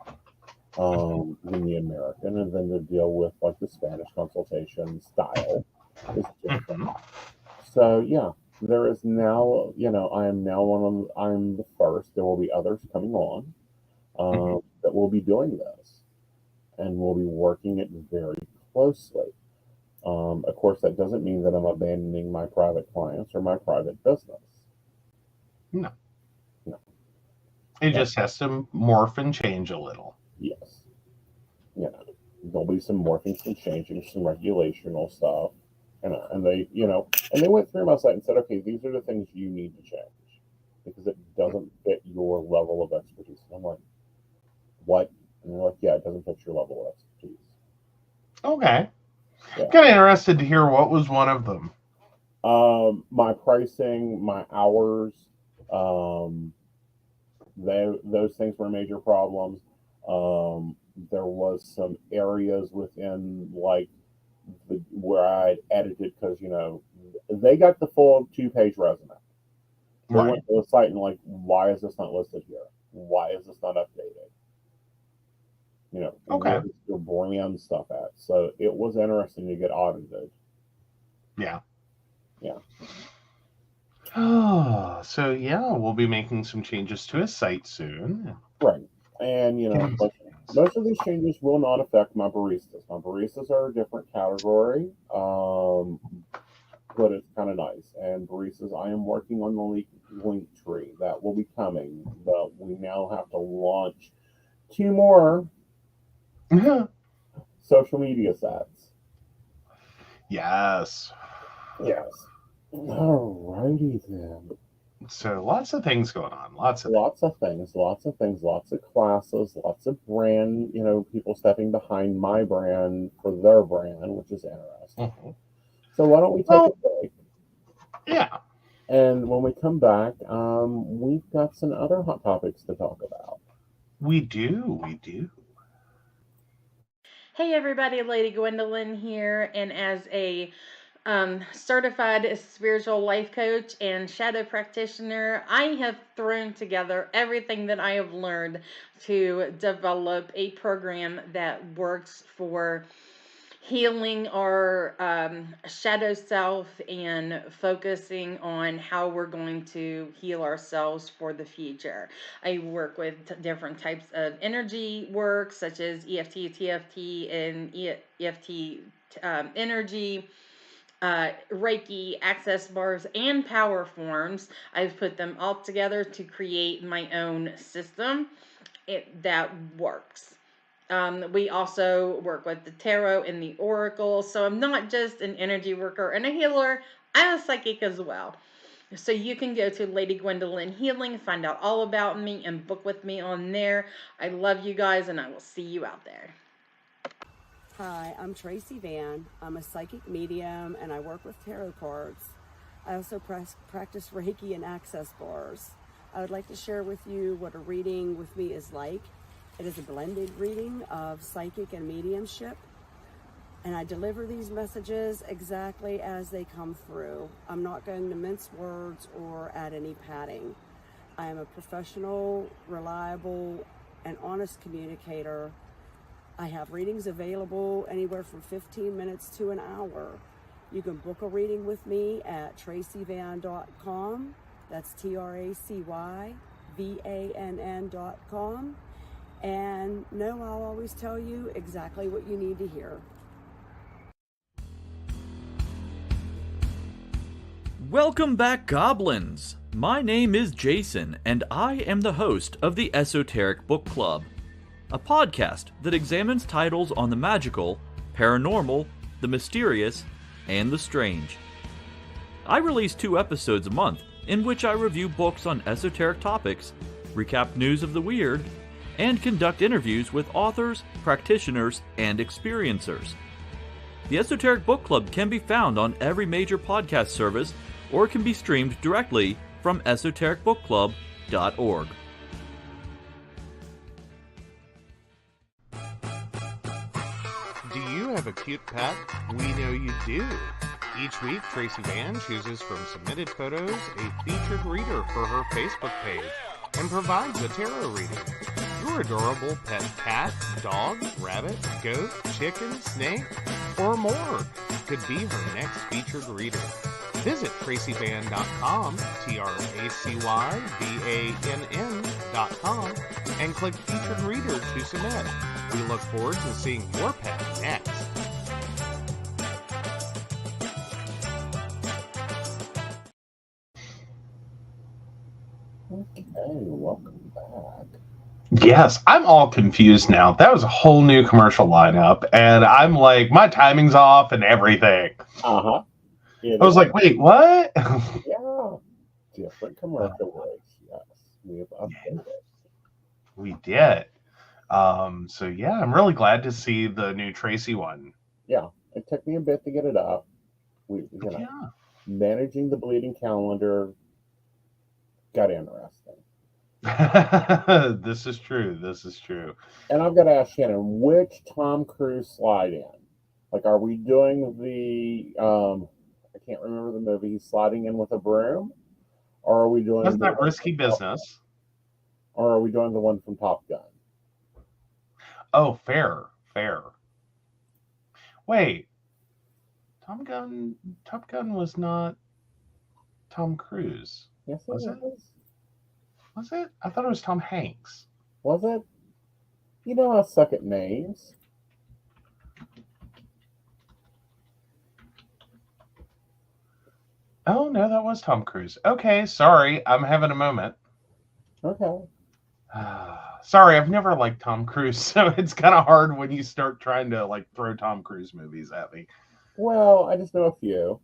S1: than the American, and then to deal with like the Spanish consultation style is different.
S2: Mhm.
S1: So yeah, there is now, I am now I'm the first. There will be others coming on.
S2: Mhm.
S1: that will be doing this, and we'll be working it very closely. Of course, that doesn't mean that I'm abandoning my private clients or my private business.
S2: No.
S1: No.
S2: It just has to morph and change a little.
S1: Yes. You know, there'll be some morphing, some changing, some regulational stuff. And they, and they went through my site and said, okay, these are the things you need to change because it doesn't fit your level of expertise. And I'm like, what? And they're like, yeah, it doesn't fit your level of expertise. Okay.
S2: Yeah. Kind of interested to hear what was one of them.
S1: My pricing, my hours, those things were major problems. There was some areas within where I had edited because they got the full 2-page resume. They went to the site and why is this not listed here? Why is this not updated? Where is your brand stuff at? So it was interesting to get audited.
S2: Yeah.
S1: Yeah.
S2: Oh, so yeah, we'll be making some changes to his site soon.
S1: Right. And, most of these changes will not affect my baristas. My baristas are a different category, but it's kind of nice. And baristas, I am working on the link tree. That will be coming, but we now have to launch 2 more social media sites.
S2: Yes.
S1: Yes. Alrighty then.
S2: So lots of things going on. Lots of
S1: things, lots of classes, lots of brand, people stepping behind my brand for their brand, which is interesting. Mm-hmm. So why don't we take a break?
S2: Yeah.
S1: And when we come back, we've got some other hot topics to talk about.
S2: We do.
S3: Hey everybody, Lady Gwendolyn here, and as a certified spiritual life coach and shadow practitioner, I have thrown together everything that I have learned to develop a program that works for healing our shadow self and focusing on how we're going to heal ourselves for the future. I work with different types of energy work, such as EFT, TFT, and EFT energy, Reiki, access bars, and power forms. I've put them all together to create my own system that works. We also work with the tarot and the oracle. So I'm not just an energy worker and a healer, I'm a psychic as well. So you can go to Lady Gwendolyn Healing, find out all about me, and book with me on there. I love you guys, and I will see you out there.
S4: Hi, I'm Tracy Van. I'm a psychic medium, and I work with tarot cards. I also practice Reiki and access bars. I would like to share with you what a reading with me is like. It is a blended reading of psychic and mediumship, and I deliver these messages exactly as they come through. I'm not going to mince words or add any padding. I am a professional, reliable, and honest communicator. I have readings available anywhere from 15 minutes to an hour. You can book a reading with me at tracyvann.com. That's TracyVann.com. And no, I'll always tell you exactly what you need to hear.
S5: Welcome back, Goblins! My name is Jason, and I am the host of the Esoteric Book Club, a podcast that examines titles on the magical, paranormal, the mysterious, and the strange. I release 2 episodes a month in which I review books on esoteric topics, recap news of the weird, and conduct interviews with authors, practitioners, and experiencers. The Esoteric Book Club can be found on every major podcast service or can be streamed directly from esotericbookclub.org.
S2: Do you have a cute pet? We know you do. Each week, Tracy Vann chooses from submitted photos a featured reader for her Facebook page and provides a tarot reading. Your adorable pet cat, dog, rabbit, goat, chicken, snake, or more could be her next featured reader. Visit tracyvann.com, TracyVann.com, and click Featured Reader to submit. We look forward to seeing your pet next.
S1: Okay, welcome back.
S2: Yes, I'm all confused now. That was a whole new commercial lineup, and I'm like, my timing's off and everything.
S1: Uh-huh.
S2: I was like, wait, what?
S1: Yeah. Different commercial breaks. Yes. We have updated.
S2: We did. So yeah, I'm really glad to see the new Tracy one.
S1: Yeah. It took me a bit to get it up.
S2: Yeah.
S1: Managing the bleeding calendar got interesting.
S2: This is true. This is true.
S1: And I've got to ask Shannon, which Tom Cruise slide in? Like, are we doing the I can't remember the movie. He's sliding in with a broom, or are we doing
S2: Wasn't that Risky Business?
S1: Or are we doing the one from Top Gun?
S2: Oh, fair. Wait, Top Gun was not Tom Cruise.
S1: Yes, it was.
S2: Was it? I thought it was Tom Hanks.
S1: Was it? You know I suck at names.
S2: Oh no, that was Tom Cruise. Okay, sorry, I'm having a moment.
S1: Okay.
S2: Sorry, I've never liked Tom Cruise, so it's kind of hard when you start trying to like throw Tom Cruise movies at me.
S1: Well, I just know a few.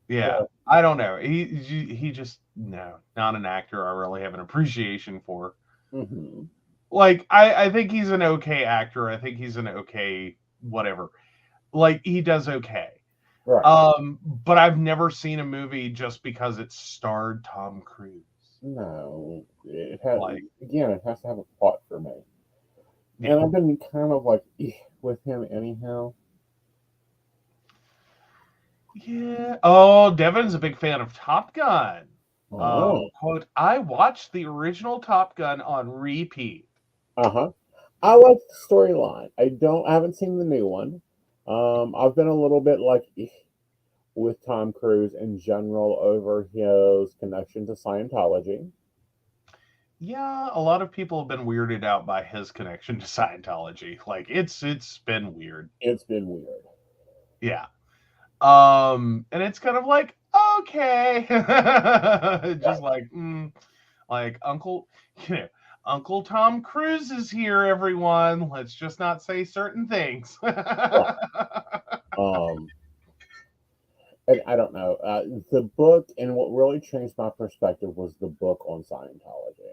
S2: Yeah, I don't know. He just no, not an actor I really have an appreciation for.
S1: Mm-hmm.
S2: Like I think he's an okay actor. I think he's an okay whatever. Like he does okay.
S1: Right.
S2: But I've never seen a movie just because it starred Tom Cruise.
S1: No, it has.
S2: Like,
S1: Again, it has to have a plot for me.
S2: yeah.
S1: And I've been kind of like with him anyhow.
S2: Yeah. Oh, Devin's a big fan of Top Gun.
S1: Oh.
S2: Quote, I watched the original Top Gun on repeat.
S1: Uh-huh. I like the storyline. I haven't seen the new one. I've been a little bit like with Tom Cruise in general over his connection to Scientology.
S2: Yeah, a lot of people have been weirded out by his connection to Scientology. Like it's been weird.
S1: It's been weird.
S2: Yeah. And it's kind of like, okay. Just like Uncle Tom Cruise is here, everyone. Let's just not say certain things.
S1: And I don't know. The book, and what really changed my perspective was the book on Scientology.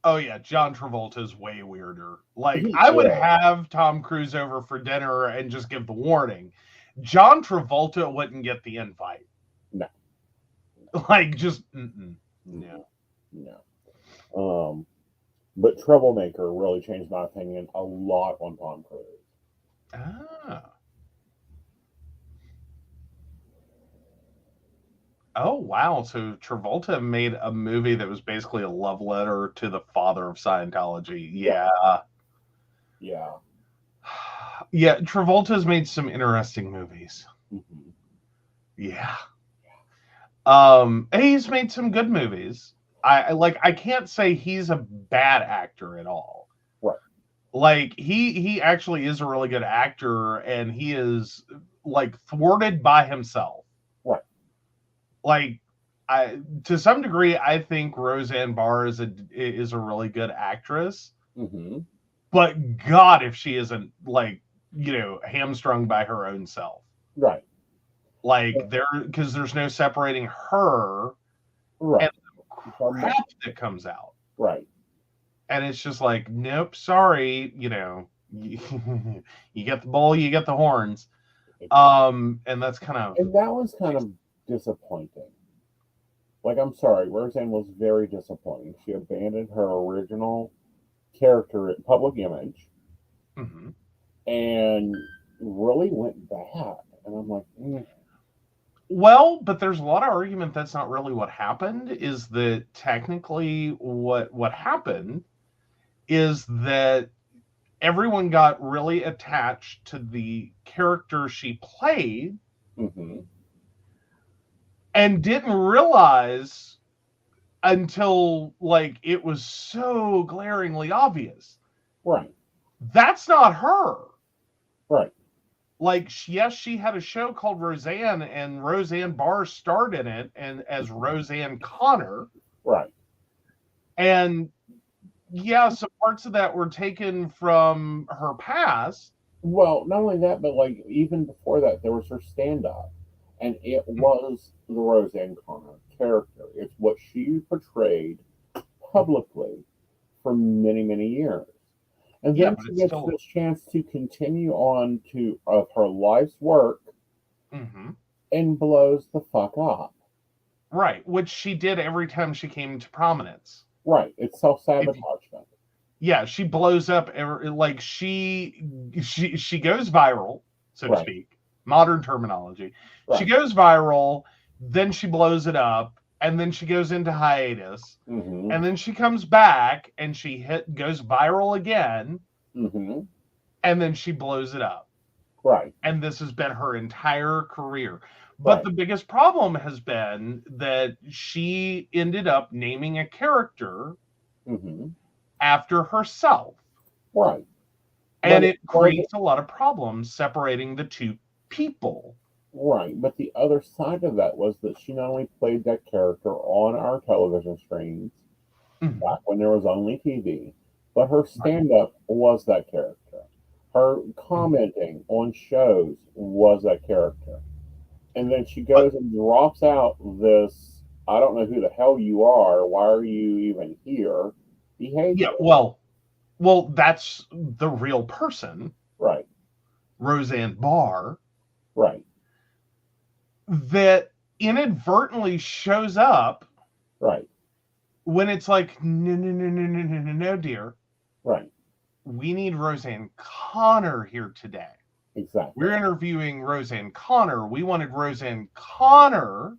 S2: Oh yeah, John Travolta's way weirder. Like
S1: He
S2: I would
S1: is.
S2: have Tom Cruise over for dinner and just give the warning. John Travolta wouldn't get the invite.
S1: No.
S2: Like just no.
S1: But Troublemaker really changed my opinion a lot on Tom Cruise.
S2: Ah. Oh wow! So Travolta made a movie that was basically a love letter to the father of Scientology. Yeah.
S1: Yeah.
S2: Yeah, Travolta's made some interesting movies.
S1: Mm-hmm.
S2: Yeah. He's made some good movies. I can't say he's a bad actor at all.
S1: Right.
S2: Like he actually is a really good actor, and he is like thwarted by himself.
S1: Right.
S2: Like to some degree, I think Roseanne Barr is a really good actress.
S1: Mm-hmm.
S2: But God, if she isn't like hamstrung by her own self.
S1: Right.
S2: Like because there's no separating her
S1: right.
S2: and the crap that comes out.
S1: Right.
S2: And it's just like, nope, sorry, you get the bull, you get the horns. And that's kind of,
S1: and that was kind of disappointing. Like, I'm sorry, Roseanne was very disappointing. She abandoned her original character public image and really went bad. And I'm like,
S2: Well, but there's a lot of argument that's not really what happened. Is that technically what happened is that everyone got really attached to the character she played and didn't realize until like it was so glaringly obvious.
S1: Right.
S2: That's not her.
S1: Right.
S2: Like, yes, she had a show called Roseanne, and Roseanne Barr starred in it, and as Roseanne Connor.
S1: Right.
S2: And yeah, some parts of that were taken from her past.
S1: Well, not only that, but like even before that, there was her stand-up, and it was the Roseanne Connor character. It's what she portrayed publicly for many, many years. And
S2: Yeah,
S1: then
S2: but
S1: she
S2: it's
S1: gets
S2: still
S1: this chance to continue on to of her life's work and blows the fuck up.
S2: right, which she did every time she came to prominence.
S1: Right. It's self-sabotagement.
S2: Yeah, she blows up like she goes viral, so to
S1: Right.
S2: speak. Modern terminology.
S1: Right.
S2: She goes viral, then she blows it up, and then she goes into hiatus, and then she comes back and she goes viral again, and then she blows it up.
S1: Right.
S2: And this has been her entire career. But the biggest problem has been that she ended up naming a character after herself.
S1: Right.
S2: And it creates a lot of problems separating the two people.
S1: Right. But the other side of that was that she not only played that character on our television screens back when there was only TV, but her stand-up was that character. Her commenting on shows was that character. And then she goes and drops out this, I don't know who the hell you are, why are you even here, behavior.
S2: Yeah, well, that's the real person.
S1: Right.
S2: Roseanne Barr.
S1: Right.
S2: That inadvertently shows up.
S1: Right.
S2: When it's like, no, dear.
S1: Right.
S2: We need Roseanne Connor here today.
S1: Exactly.
S2: We're interviewing Roseanne Connor. We wanted Roseanne Connor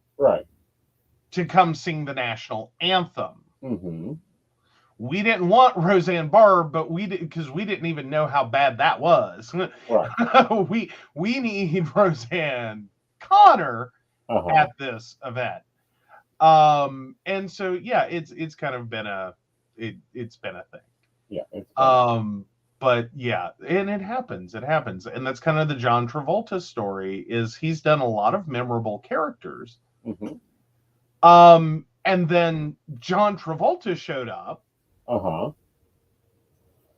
S2: to come sing the national anthem. We didn't want Roseanne Barr, but we did because we didn't even know how bad that was.
S1: Right.
S2: we need Roseanne Connor at this event. And so yeah, it's kind of been it's been a thing.
S1: Yeah.
S2: But yeah, and it happens. And that's kind of the John Travolta story, is he's done a lot of memorable characters. And then John Travolta showed up.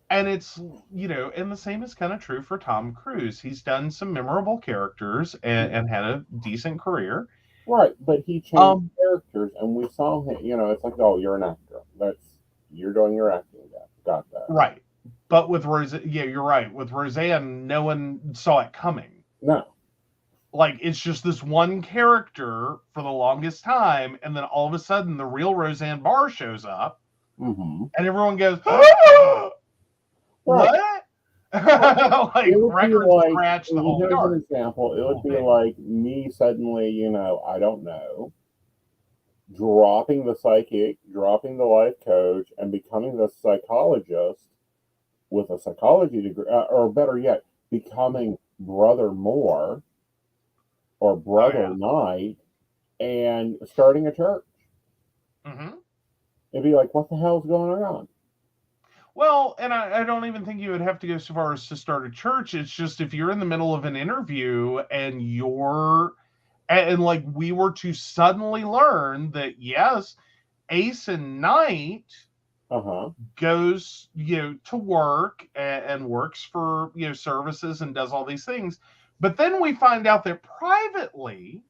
S2: And it's, and the same is kind of true for Tom Cruise. He's done some memorable characters and had a decent career.
S1: Right, but he changed characters, and we saw him, it's like, oh, you're an actor. You're doing your acting. Got that.
S2: Right. But with Roseanne, yeah, you're right. With Roseanne, no one saw it coming.
S1: No.
S2: Like, it's just this one character for the longest time, and then all of a sudden, the real Roseanne Barr shows up, and everyone goes, what? Like, records scratch the whole yard.
S1: Here's an example. It would be like me suddenly, I don't know, dropping the psychic, dropping the life coach, and becoming the psychologist with a psychology degree, or better yet, becoming Brother Moore or Brother Knight and starting a church. It'd be like, what the hell's going on?
S2: Well, and I don't even think you would have to go so far as to start a church. It's just if you're in the middle of an interview and like we were to suddenly learn that, yes, Aeson Knight goes, to work and works for, services and does all these things. But then we find out that privately,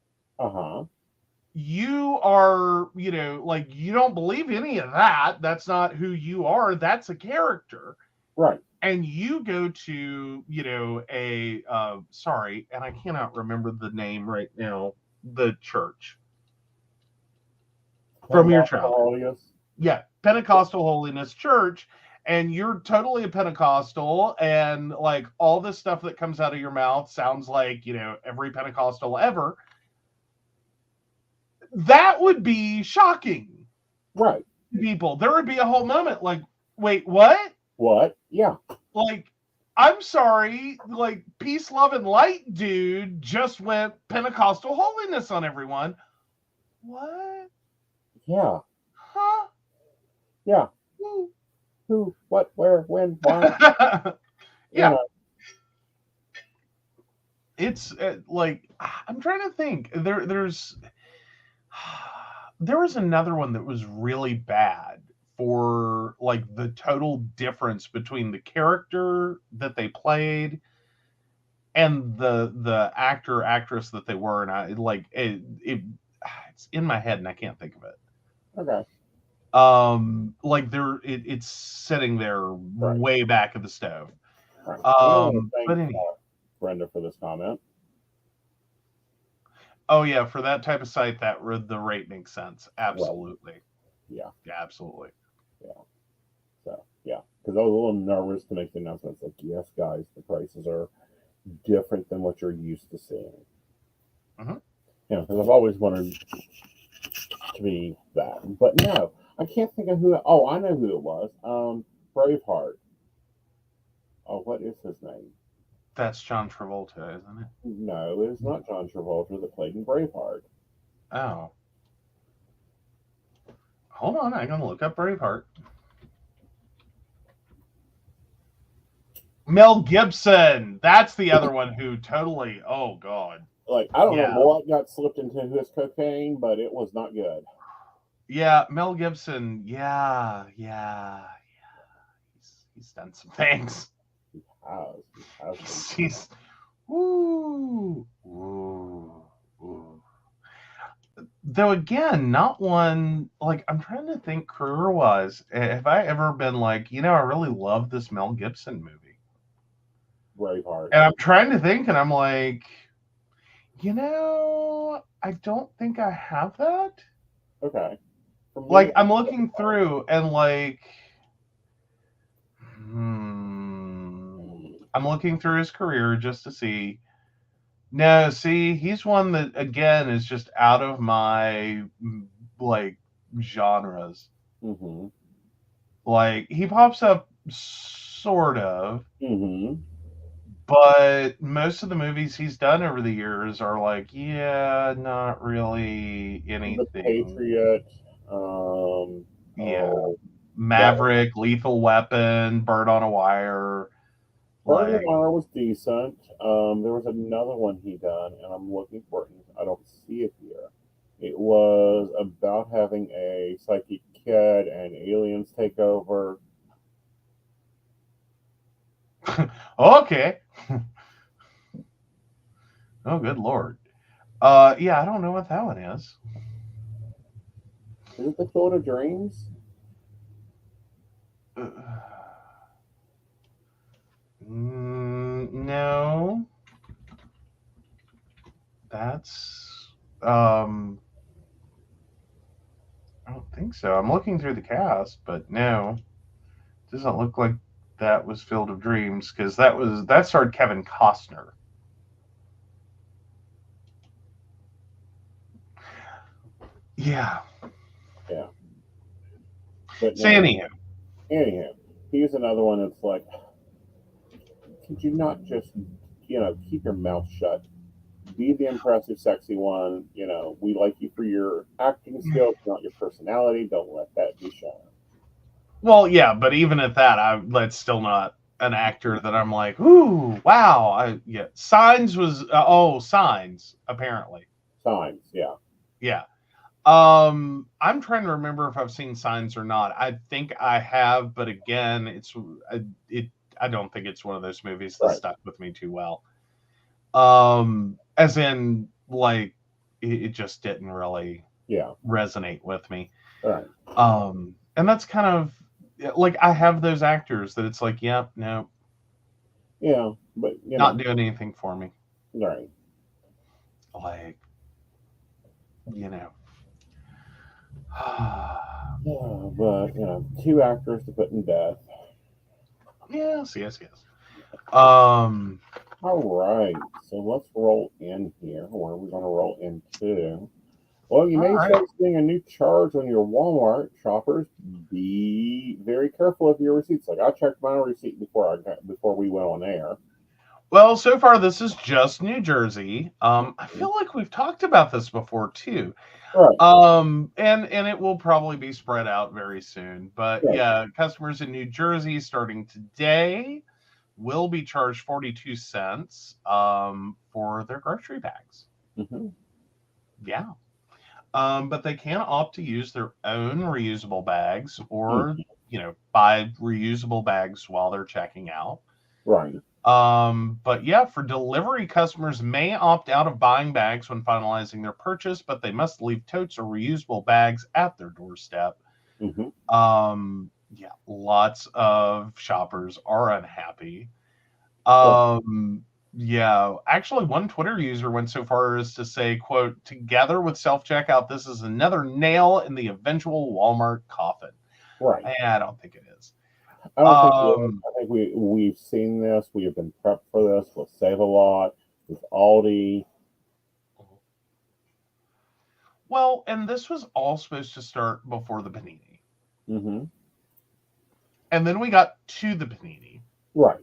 S2: you are, like, you don't believe any of that. That's not who you are. That's a character.
S1: Right.
S2: And you go to, sorry, and I cannot remember the name right now, the church. From your childhood. Yeah, Pentecostal Holiness Church. And you're totally a Pentecostal, and like all this stuff that comes out of your mouth sounds like, every Pentecostal ever. That would be shocking.
S1: Right.
S2: People. There would be a whole moment like, wait, what?
S1: What? Yeah.
S2: Like, I'm sorry, like, peace, love, and light dude just went Pentecostal holiness on everyone. What?
S1: Yeah.
S2: huh?
S1: Yeah.
S2: Woo.
S1: Who, what, where, when, why? You
S2: Yeah.
S1: know.
S2: It's like I'm trying to think. There was another one that was really bad for like the total difference between the character that they played and the actor actress that they were, and I like it's in my head and I can't think of it.
S1: Okay.
S2: Like it's sitting there
S1: Right.
S2: way back of the stove.
S1: Right. And I want to
S2: But
S1: thank
S2: anyway.
S1: Brenda for this comment.
S2: Oh yeah, for that type of site, the rate makes sense. Absolutely.
S1: Right. Yeah.
S2: Absolutely.
S1: Yeah. So yeah, because I was a little nervous to make the announcement. It's like, yes, guys, the prices are different than what you're used to seeing.
S2: Mhm.
S1: You know, because I've always wanted to be that, but no, I can't think of who. Oh, I know who it was. Braveheart. Oh, what is his name?
S2: That's John Travolta, isn't it?
S1: No, it is not John Travolta that played in Braveheart.
S2: Oh. Hold on, I'm gonna look up Braveheart. Mel Gibson. That's the other one who totally. Oh God.
S1: Like, I don't know
S2: Yeah.
S1: what got slipped into his cocaine, but it was not good.
S2: Yeah, Mel Gibson. Yeah. He's done some things.
S1: He has.
S2: He's woo. Though again, not one like I'm trying to think career wise. Have I ever been like, I really love this Mel Gibson movie?
S1: Braveheart.
S2: And I'm trying to think, and I'm like, I don't think I have that.
S1: Okay. For me,
S2: Like I'm looking through and like I'm looking through his career just to see. No, see, he's one that again is just out of my like genres.
S1: Mm-hmm.
S2: Like he pops up sort of,
S1: Mm-hmm.
S2: but most of the movies he's done over the years are like, yeah, not really
S1: The
S2: anything.
S1: Patriot.
S2: Yeah.
S1: Oh,
S2: Maverick, Lethal Weapon, Bird on a Wire.
S1: Bird on
S2: Like,
S1: Wire was decent. There was another one he done, and I'm looking for it. I don't see it here. It was about having a psychic kid and aliens take over.
S2: okay. Oh, good Lord. Yeah, I don't know what that one is.
S1: Is it the Field of Dreams?
S2: No. That's I don't think so. I'm looking through the cast, but no. Doesn't look like that was Field of Dreams because that starred Kevin Costner. Yeah.
S1: Yeah. But
S2: So
S1: no.
S2: anyhow,
S1: Here's another one that's like, could you not just, keep your mouth shut? Be the impressive, sexy one. We like you for your acting skills, not your personality. Don't let that be shown.
S2: well, yeah, but even at that, that's still not an actor that I'm like, ooh, wow. Signs was Signs apparently.
S1: Signs, yeah.
S2: Yeah. I'm trying to remember if I've seen Signs or not. I think I have, but again, I don't think it's one of those movies that stuck with me too well. As in, like, it just didn't really resonate with me.
S1: Right.
S2: And that's kind of like I have those actors that it's like, yeah, no.
S1: Yeah, but
S2: not doing anything for me.
S1: Right.
S2: Like,
S1: Yeah, but two actors to put in death.
S2: Yes. All
S1: right, so let's roll in here. Where are we going to roll into? Well, you may start seeing a new charge on your Walmart shoppers. Be very careful of your receipts. Like I checked my receipt before we went on air.
S2: Well, so far this is just New Jersey. I feel like we've talked about this before too.
S1: Right.
S2: And it will probably be spread out very soon. But
S1: Right.
S2: yeah, customers in New Jersey starting today will be charged 42 cents for their grocery bags.
S1: Mm-hmm.
S2: Yeah. But they can opt to use their own reusable bags or, buy reusable bags while they're checking out.
S1: Right.
S2: But yeah, for delivery, customers may opt out of buying bags when finalizing their purchase, but they must leave totes or reusable bags at their doorstep.
S1: Mm-hmm.
S2: Yeah, lots of shoppers are unhappy.
S1: Right.
S2: Yeah, actually, one Twitter user went so far as to say, quote, together with self-checkout, this is another nail in the eventual Walmart coffin.
S1: Right.
S2: I don't think it is.
S1: I don't think it is.
S2: Um,
S1: I think we've seen this. We have been prepped for this with Save a Lot, with Aldi.
S2: well, and this was all supposed to start before the panini.
S1: Mm-hmm.
S2: And then we got to the panini.
S1: Right.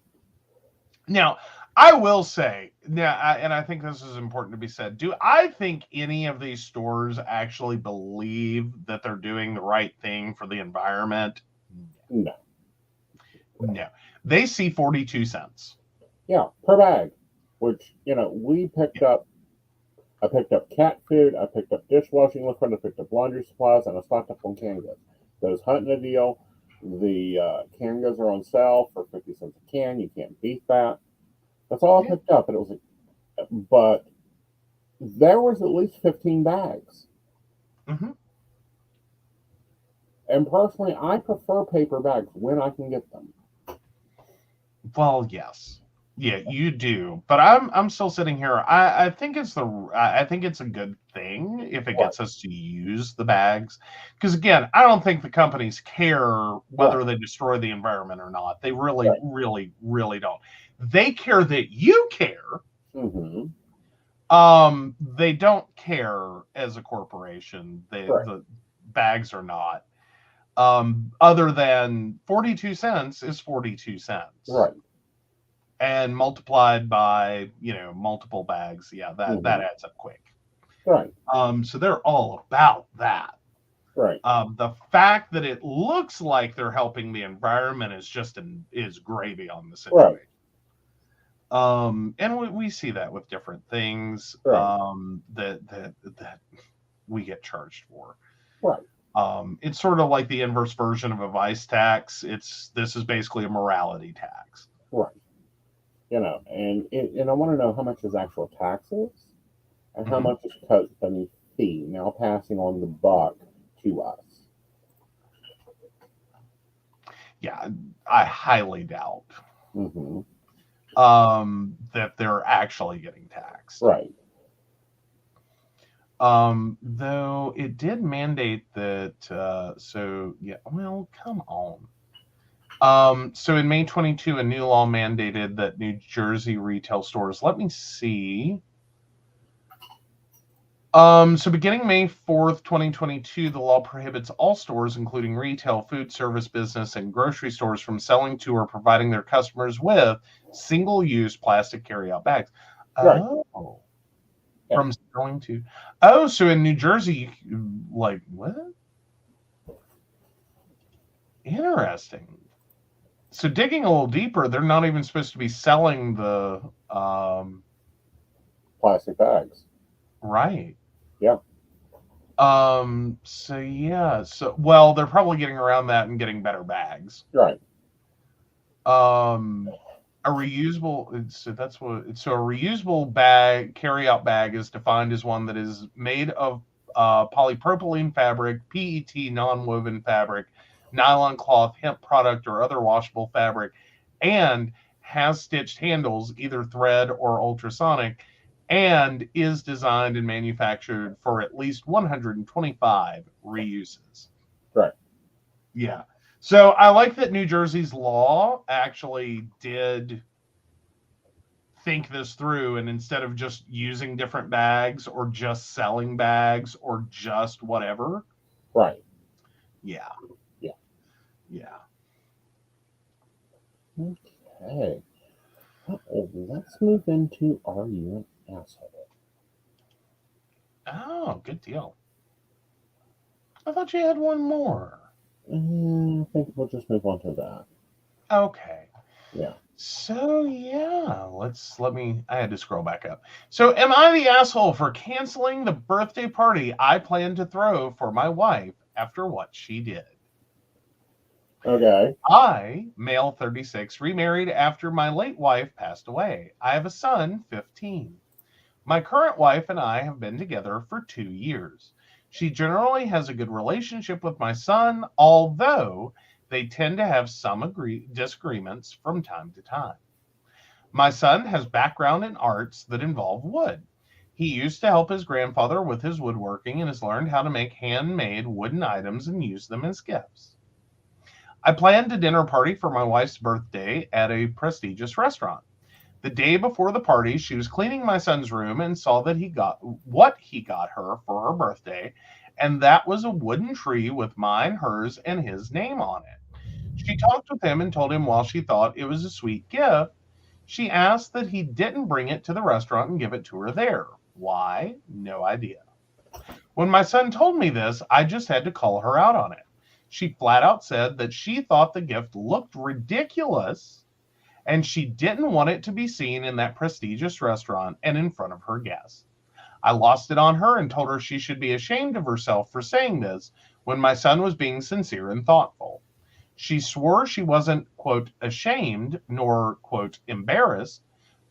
S2: Now, I will say, and I think this is important to be said. Do I think any of these stores actually believe that they're doing the right thing for the environment?
S1: No.
S2: No. They see 42 cents.
S1: Yeah, per bag. Which, we picked up. I picked up cat food. I picked up dishwashing liquid. I picked up laundry supplies, and I stocked up on canned goods. Those hunting a deal. The canned goods are on sale for 50 cents a can. You can't beat that. That's all I picked up, and it was but there was at least 15 bags.
S2: Mm-hmm.
S1: And personally, I prefer paper bags when I can get them.
S2: Well, yes. Yeah, you do. But I'm still sitting here. I think it's a good thing if it gets us to use the bags. Because again, I don't think the companies care whether they destroy the environment or not. They really, really, really don't. They care that you care.
S1: Mm-hmm.
S2: They don't care as a corporation. The bags are not. Other than 42 cents is 42 cents.
S1: Right.
S2: And multiplied by, multiple bags. Yeah, that adds up quick.
S1: Right.
S2: So they're all about that.
S1: Right.
S2: The fact that it looks like they're helping the environment is gravy on the situation.
S1: Right.
S2: And we see that with different things that we get charged for.
S1: Right.
S2: It's sort of like the inverse version of a vice tax. This is basically a morality tax.
S1: Right. And I want to know how much is actual taxes and how much is company fee, now passing on the buck to us.
S2: Yeah, I highly doubt
S1: Mm-hmm.
S2: that they're actually getting taxed.
S1: Right.
S2: Though it did mandate that, come on. So in May 22, a new law mandated that New Jersey retail stores, let me see. So beginning May 4th, 2022, the law prohibits all stores, including retail, food service business, and grocery stores from selling to or providing their customers with single-use plastic carryout bags.
S1: Right.
S2: Oh. Yeah. From selling to. Oh, so in New Jersey, what? Interesting. So digging a little deeper, they're not even supposed to be selling the
S1: plastic bags.
S2: Right.
S1: Yeah.
S2: So yeah. So well, they're probably getting around that and getting better bags.
S1: Right.
S2: A reusable. So a reusable bag, carry-out bag, is defined as one that is made of polypropylene fabric, PET non-woven fabric, nylon cloth, hemp product, or other washable fabric, and has stitched handles, either thread or ultrasonic, and is designed and manufactured for at least 125 reuses.
S1: Right.
S2: Yeah. So I like that New Jersey's law actually did think this through, and instead of just using different bags or just selling bags or just whatever.
S1: Right.
S2: Yeah.
S1: Yeah.
S2: Yeah.
S1: Okay. Let's move into Are You an Asshole?
S2: Oh, good deal. I thought you had one more.
S1: I think we'll just move on to that.
S2: Okay.
S1: Yeah.
S2: So I had to scroll back up. So am I the asshole for canceling the birthday party I planned to throw for my wife after what she did?
S1: Okay.
S2: I, male 36, remarried after my late wife passed away. I have a son, 15. My current wife and I have been together for 2 years. She generally has a good relationship with my son, although they tend to have some disagreements from time to time. My son has background in arts that involve wood. He used to help his grandfather with his woodworking and has learned how to make handmade wooden items and use them as gifts. I planned a dinner party for my wife's birthday at a prestigious restaurant. The day before the party, she was cleaning my son's room and saw that he got her for her birthday, and that was a wooden tree with mine, hers, and his name on it. She talked with him and told him while she thought it was a sweet gift, she asked that he didn't bring it to the restaurant and give it to her there. Why? No idea. When my son told me this, I just had to call her out on it. She flat out said that she thought the gift looked ridiculous and she didn't want it to be seen in that prestigious restaurant and in front of her guests. I lost it on her and told her she should be ashamed of herself for saying this when my son was being sincere and thoughtful. She swore she wasn't, quote, ashamed nor, quote, embarrassed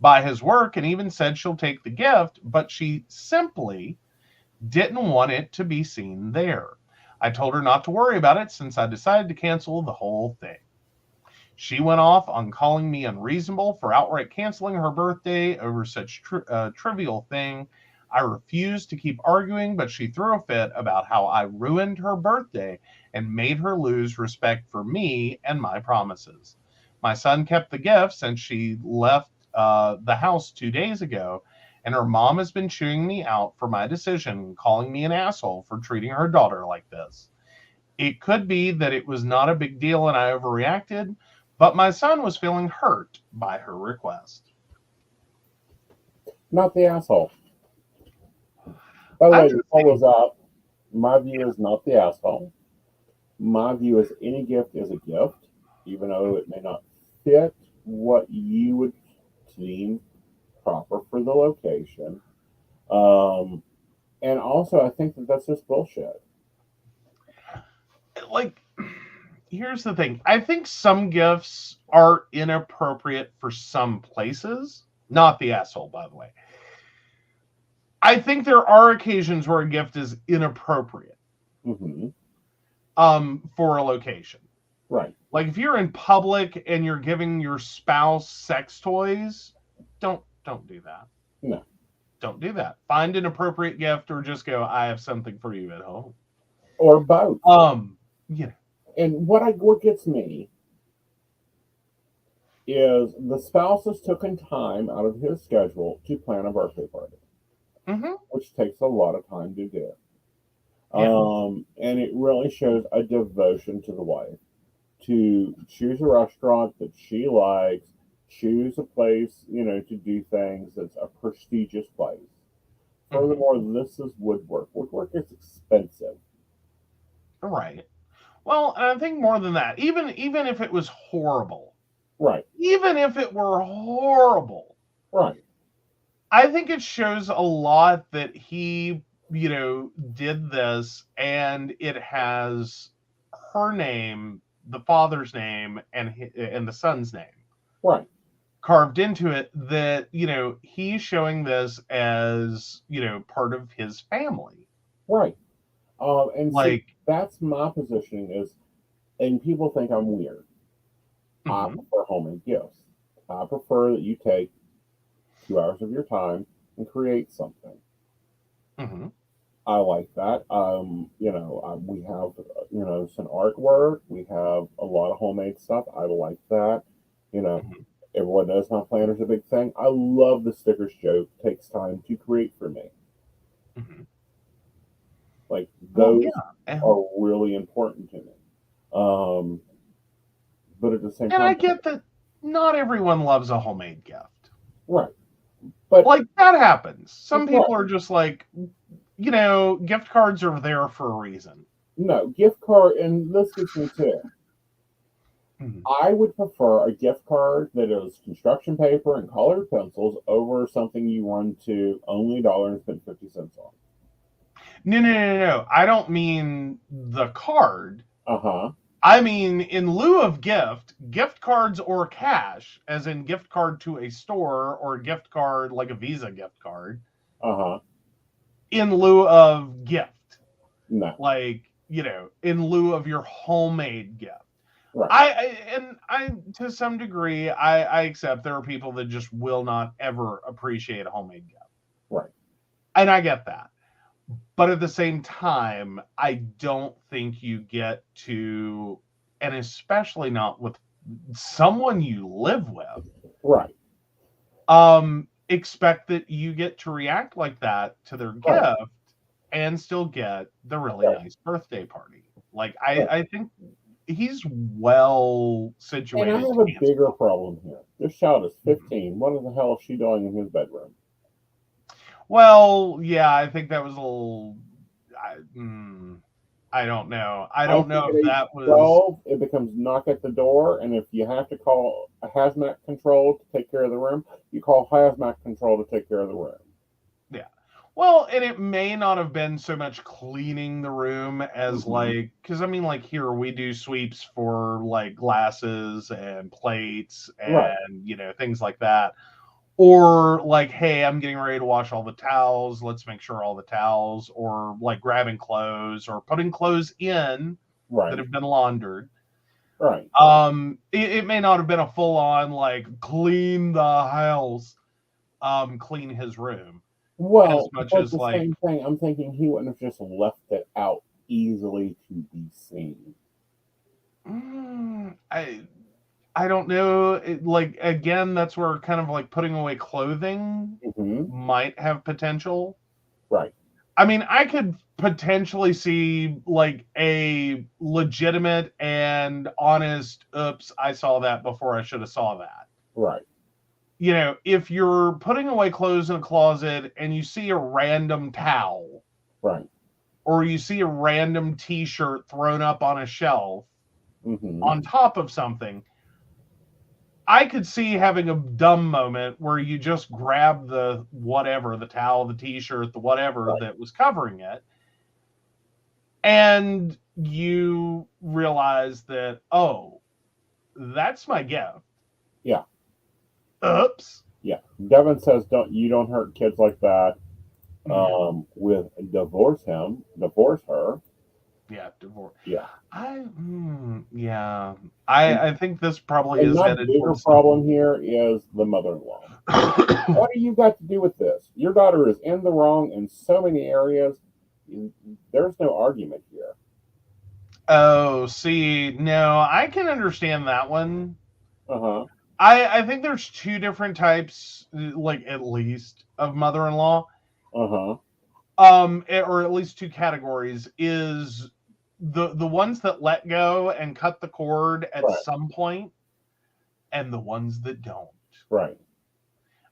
S2: by his work and even said she'll take the gift, but she simply didn't want it to be seen there. I told her not to worry about it since I decided to cancel the whole thing. She went off on calling me unreasonable for outright canceling her birthday over such trivial thing. I refused to keep arguing, but she threw a fit about how I ruined her birthday and made her lose respect for me and my promises. My son kept the gift since she left the house 2 days ago, and her mom has been chewing me out for my decision, calling me an asshole for treating her daughter like this. It could be that it was not a big deal and I overreacted, but my son was feeling hurt by her request.
S1: Not the asshole. By the
S2: I'm
S1: way,
S2: going
S1: the
S2: to
S1: poll
S2: say,
S1: is up. My view is not the asshole. My view is any gift is a gift, even though it may not fit what you would deem proper for the location. Um, and also, I think that that's just bullshit.
S2: like, here's the thing. I think some gifts are inappropriate for some places. Not the asshole, by the way. I think there are occasions where a gift is inappropriate
S1: Mm-hmm.
S2: for a location.
S1: Right.
S2: Like if you're in public and you're giving your spouse sex toys, don't do that.
S1: No.
S2: Don't do that. Find an appropriate gift or just go, I have something for you at home.
S1: Or both.
S2: Yeah.
S1: And what gets me is the spouse has taken time out of his schedule to plan a birthday party,
S2: Mm-hmm.
S1: which takes a lot of time to do.
S2: Yeah.
S1: And it really shows a devotion to the wife to choose a restaurant that she likes, choose a place, to do things that's a prestigious place.
S2: Mm-hmm.
S1: Furthermore, this is woodwork. Woodwork is expensive.
S2: Right. Well, and I think more than that, even if it was horrible,
S1: Right.
S2: even if it were horrible,
S1: Right.
S2: I think it shows a lot that he, did this and it has her name, the father's name, and the son's name
S1: Right.
S2: carved into it. That he's showing this as part of his family.
S1: Right. And see,
S2: Like,
S1: that's my positioning is, and people think I'm weird. I
S2: mm-hmm,
S1: prefer homemade gifts. I prefer that you take 2 hours of your time and create something.
S2: mm-hmm,
S1: I like that. We have, some artwork. We have a lot of homemade stuff. I like that. You know,
S2: mm-hmm,
S1: everyone knows my planner's a big thing. I love the stickers Joe takes time to create for me.
S2: mm-hmm.
S1: Like
S2: Well,
S1: those
S2: yeah,
S1: are really important to me. But at the same
S2: and I
S1: time,
S2: get that. not everyone loves a homemade gift.
S1: Right. But
S2: Like, that happens. Some
S1: Right.
S2: people are just like, gift cards are there for a reason.
S1: no, gift card, and this gets me too.
S2: Mhm.
S1: I would prefer a gift card that is construction paper and colored pencils over something you run to only $1.50 on.
S2: No. I don't mean the card.
S1: Uh-huh.
S2: I mean, in lieu of gift cards or cash, as in gift card to a store or a gift card like a Visa gift card,
S1: Uh-huh.
S2: in lieu of gift.
S1: No.
S2: Like, in lieu of your homemade gift.
S1: Right.
S2: I to some degree, I accept there are people that just will not ever appreciate a homemade gift.
S1: Right.
S2: And I get that. But at the same time, I don't think you get to, and especially not with someone you live with,
S1: Right.
S2: expect that you get to react like that to their
S1: Right.
S2: gift and still get the really
S1: Right.
S2: nice birthday party. Like,
S1: Right.
S2: I think he's well
S1: And
S2: situated
S1: I have
S2: to
S1: a
S2: answer.
S1: bigger problem here. This child is 15. What in the hell is she doing in his bedroom?
S2: Well, yeah, I think that was a little. I don't know. I don't
S1: think
S2: know
S1: at
S2: if
S1: age
S2: that was.
S1: 12, it becomes knock at the door, and if you have to call a hazmat control to take care of the room, you call hazmat control to take care of the room.
S2: Yeah. Well, and it may not have been so much cleaning the room as because I mean, like here we do sweeps for like glasses and plates
S1: Right.
S2: and things like that. Or like, hey, I'm getting ready to wash all the towels. Let's make sure all the towels, or like grabbing clothes or putting clothes in that
S1: Right.
S2: have been laundered.
S1: Right.
S2: It may not have been a full on like clean the house, clean his room. As
S1: Well,
S2: much
S1: but
S2: as
S1: the
S2: like,
S1: same thing, I'm thinking he wouldn't have just left it out easily to be seen.
S2: I don't know. Like again, that's where kind of like putting away clothing might have potential.
S1: Right.
S2: I mean, I could potentially see like a legitimate and honest, oops, I saw that before I should have saw that.
S1: Right.
S2: If you're putting away clothes in a closet and you see a random towel,
S1: Right.
S2: or you see a random t-shirt thrown up on a shelf on top of something, I could see having a dumb moment where you just grab the whatever, the towel, the t-shirt, the whatever that was covering it, and you realize that, oh, that's my gift.
S1: Yeah.
S2: Oops.
S1: Yeah. Devin says you don't hurt kids like that. With divorce her.
S2: Yeah, divorce.
S1: Yeah.
S2: I think this probably
S1: And
S2: is
S1: my
S2: headed
S1: bigger
S2: towards
S1: problem here is the mother-in-law. What do you got to do with this? Your daughter is in the wrong in so many areas. There's no argument here.
S2: Oh, see, no, I can understand that one.
S1: Uh-huh.
S2: I think there's two different types, like at least, of mother-in-law.
S1: Uh-huh.
S2: Or at least two categories is the ones that let go and cut the cord at some point, and the ones that don't.
S1: Right.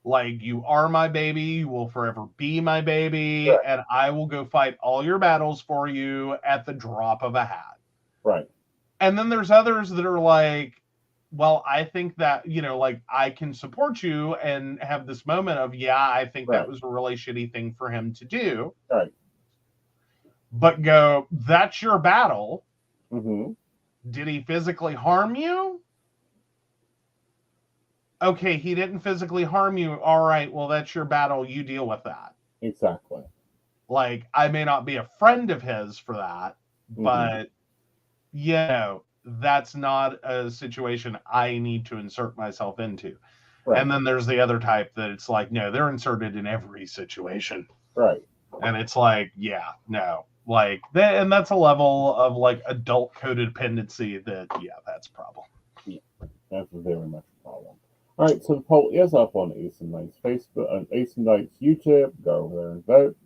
S2: Like, you are my baby, you will forever be my baby, and I will go fight all your battles for you at the drop of a hat.
S1: Right.
S2: And then there's others that are like, well, I think that, like, I can support you and have this moment of, yeah, I think that was a really shitty thing for him to do.
S1: Right.
S2: But go, that's your battle.
S1: Mm-hmm.
S2: Did he physically harm you? Okay, he didn't physically harm you. All right, well, that's your battle. You deal with that.
S1: Exactly.
S2: Like, I may not be a friend of his for that, but, that's not a situation I need to insert myself into. Right. And then there's the other type that it's like, no, they're inserted in every situation.
S1: Right.
S2: And it's like, yeah, no. Like, and that's a level of, like, adult codependency that, that's a problem.
S1: Yeah, that's very much a problem. All right, so the poll is up on Aeson Knight's Facebook, on Aeson Knight's YouTube. Go over there and vote.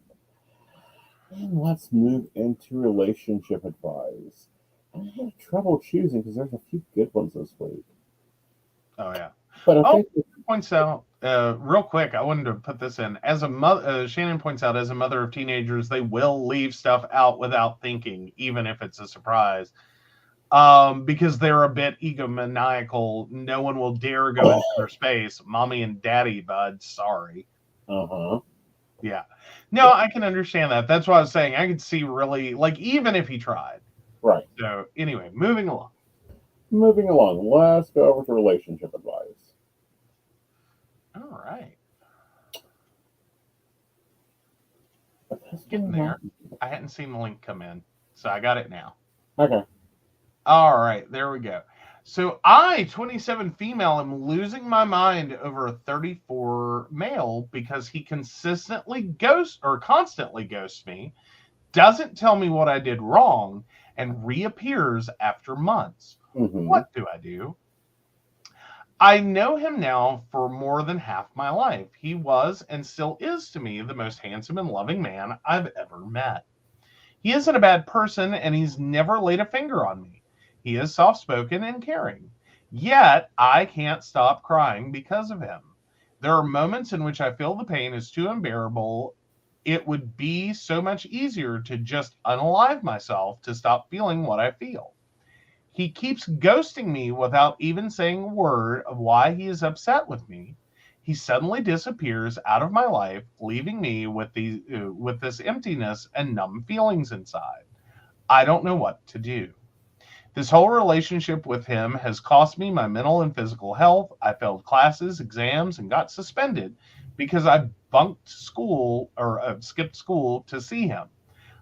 S1: And let's move into relationship advice. I had trouble choosing because there's a few good ones this week.
S2: Oh yeah.
S1: But I
S2: Oh,
S1: think
S2: points out real quick. I wanted to put this in as a mother. Shannon points out, as a mother of teenagers, they will leave stuff out without thinking, even if it's a surprise, because they're a bit egomaniacal. No one will dare go into their space. Mommy and daddy, bud. Sorry.
S1: uh-huh.
S2: Yeah. No, I can understand that. That's what I was saying. I could see really, like, even if he tried.
S1: Right.
S2: So anyway, moving along.
S1: Moving along, let's go over to relationship advice.
S2: All right.
S1: That's
S2: Getting
S1: not
S2: there. I hadn't seen the link come in, so I got it now.
S1: okay.
S2: All right, there we go. So I, 27 female, am losing my mind over a 34 male because he constantly ghosts me, doesn't tell me what I did wrong, and reappears after months.
S1: Mm-hmm.
S2: What do I do? I know him now for more than half my life. He was and still is to me the most handsome and loving man I've ever met. He isn't a bad person, and he's never laid a finger on me. He is soft-spoken and caring. Yet, I can't stop crying because of him. There are moments in which I feel the pain is too unbearable. It would be so much easier to just unalive myself to stop feeling what I feel. He keeps ghosting me without even saying a word of why he is upset with me. He suddenly disappears out of my life, leaving me with this emptiness and numb feelings inside. I don't know what to do. This whole relationship with him has cost me my mental and physical health. I failed classes, exams, and got suspended because I bunked school or skipped school to see him.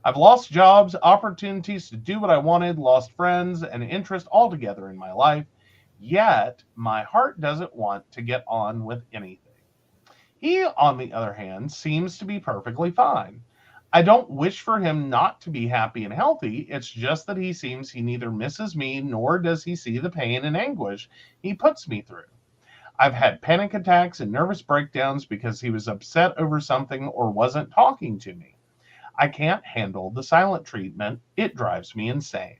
S2: I've lost jobs, opportunities to do what I wanted, lost friends and interest altogether in my life. Yet my heart doesn't want to get on with anything. He, on the other hand, seems to be perfectly fine. I don't wish for him not to be happy and healthy. It's just that he seems he neither misses me nor does he see the pain and anguish he puts me through. I've had panic attacks and nervous breakdowns because he was upset over something or wasn't talking to me. I can't handle the silent treatment. It drives me insane.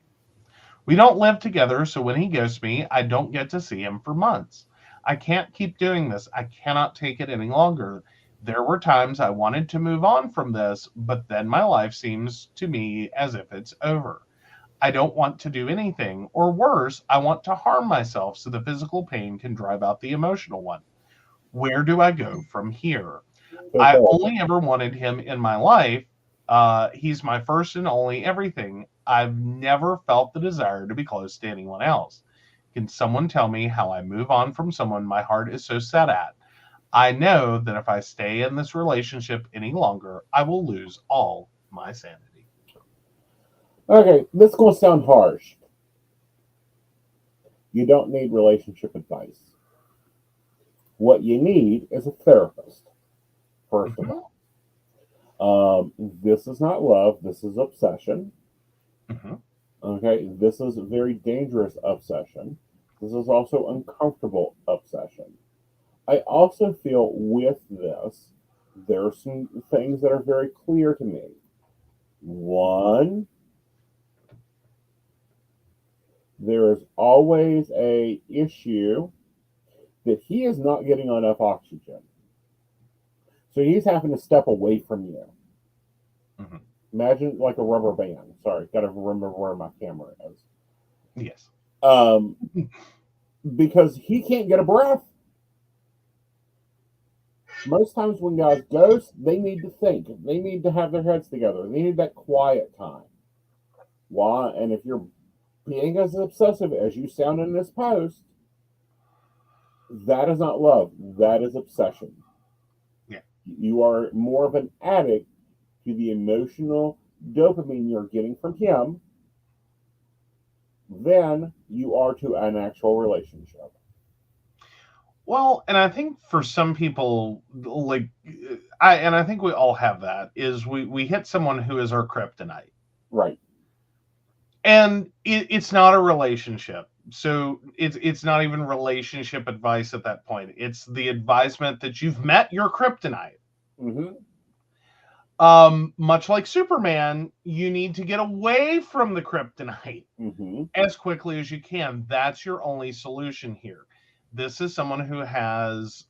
S2: We don't live together, so when he ghosts me, I don't get to see him for months. I can't keep doing this. I cannot take it any longer. There were times I wanted to move on from this, but then my life seems to me as if it's over. I don't want to do anything, or worse, I want to harm myself so the physical pain can drive out the emotional one. Where do I go from here? I
S1: Okay.
S2: only ever wanted him in my life. He's my first and only everything. I've never felt the desire to be close to anyone else. Can someone tell me how I move on from someone my heart is so set at? I know that if I stay in this relationship any longer, I will lose all my sanity.
S1: Okay, this is going to sound harsh. You don't need relationship advice. What you need is a therapist, first of all. This is not love, this is obsession.
S2: Mm-hmm.
S1: Okay, this is a very dangerous obsession. This is also uncomfortable obsession. I also feel with this, there are some things that are very clear to me. One, there is always a issue that he is not getting enough oxygen. So he's having to step away from you.
S2: Mm-hmm.
S1: Imagine like a rubber band. Sorry, gotta remember where my camera is.
S2: Yes.
S1: Because he can't get a breath. Most times when guys ghost, they need to think. They need to have their heads together. They need that quiet time. Why? And if you're being as obsessive as you sound in this post, that is not love. That is obsession.
S2: Yeah.
S1: You are more of an addict to the emotional dopamine you're getting from him than you are to an actual relationship.
S2: Well, and I think for some people, like I think we all have that, is we hit someone who is our kryptonite.
S1: Right.
S2: And it's not a relationship. So it's not even relationship advice at that point. It's the advisement that you've met your kryptonite.
S1: Mm-hmm.
S2: Much like Superman, you need to get away from the kryptonite
S1: Mm-hmm.
S2: as quickly as you can. That's your only solution here. this is someone who has,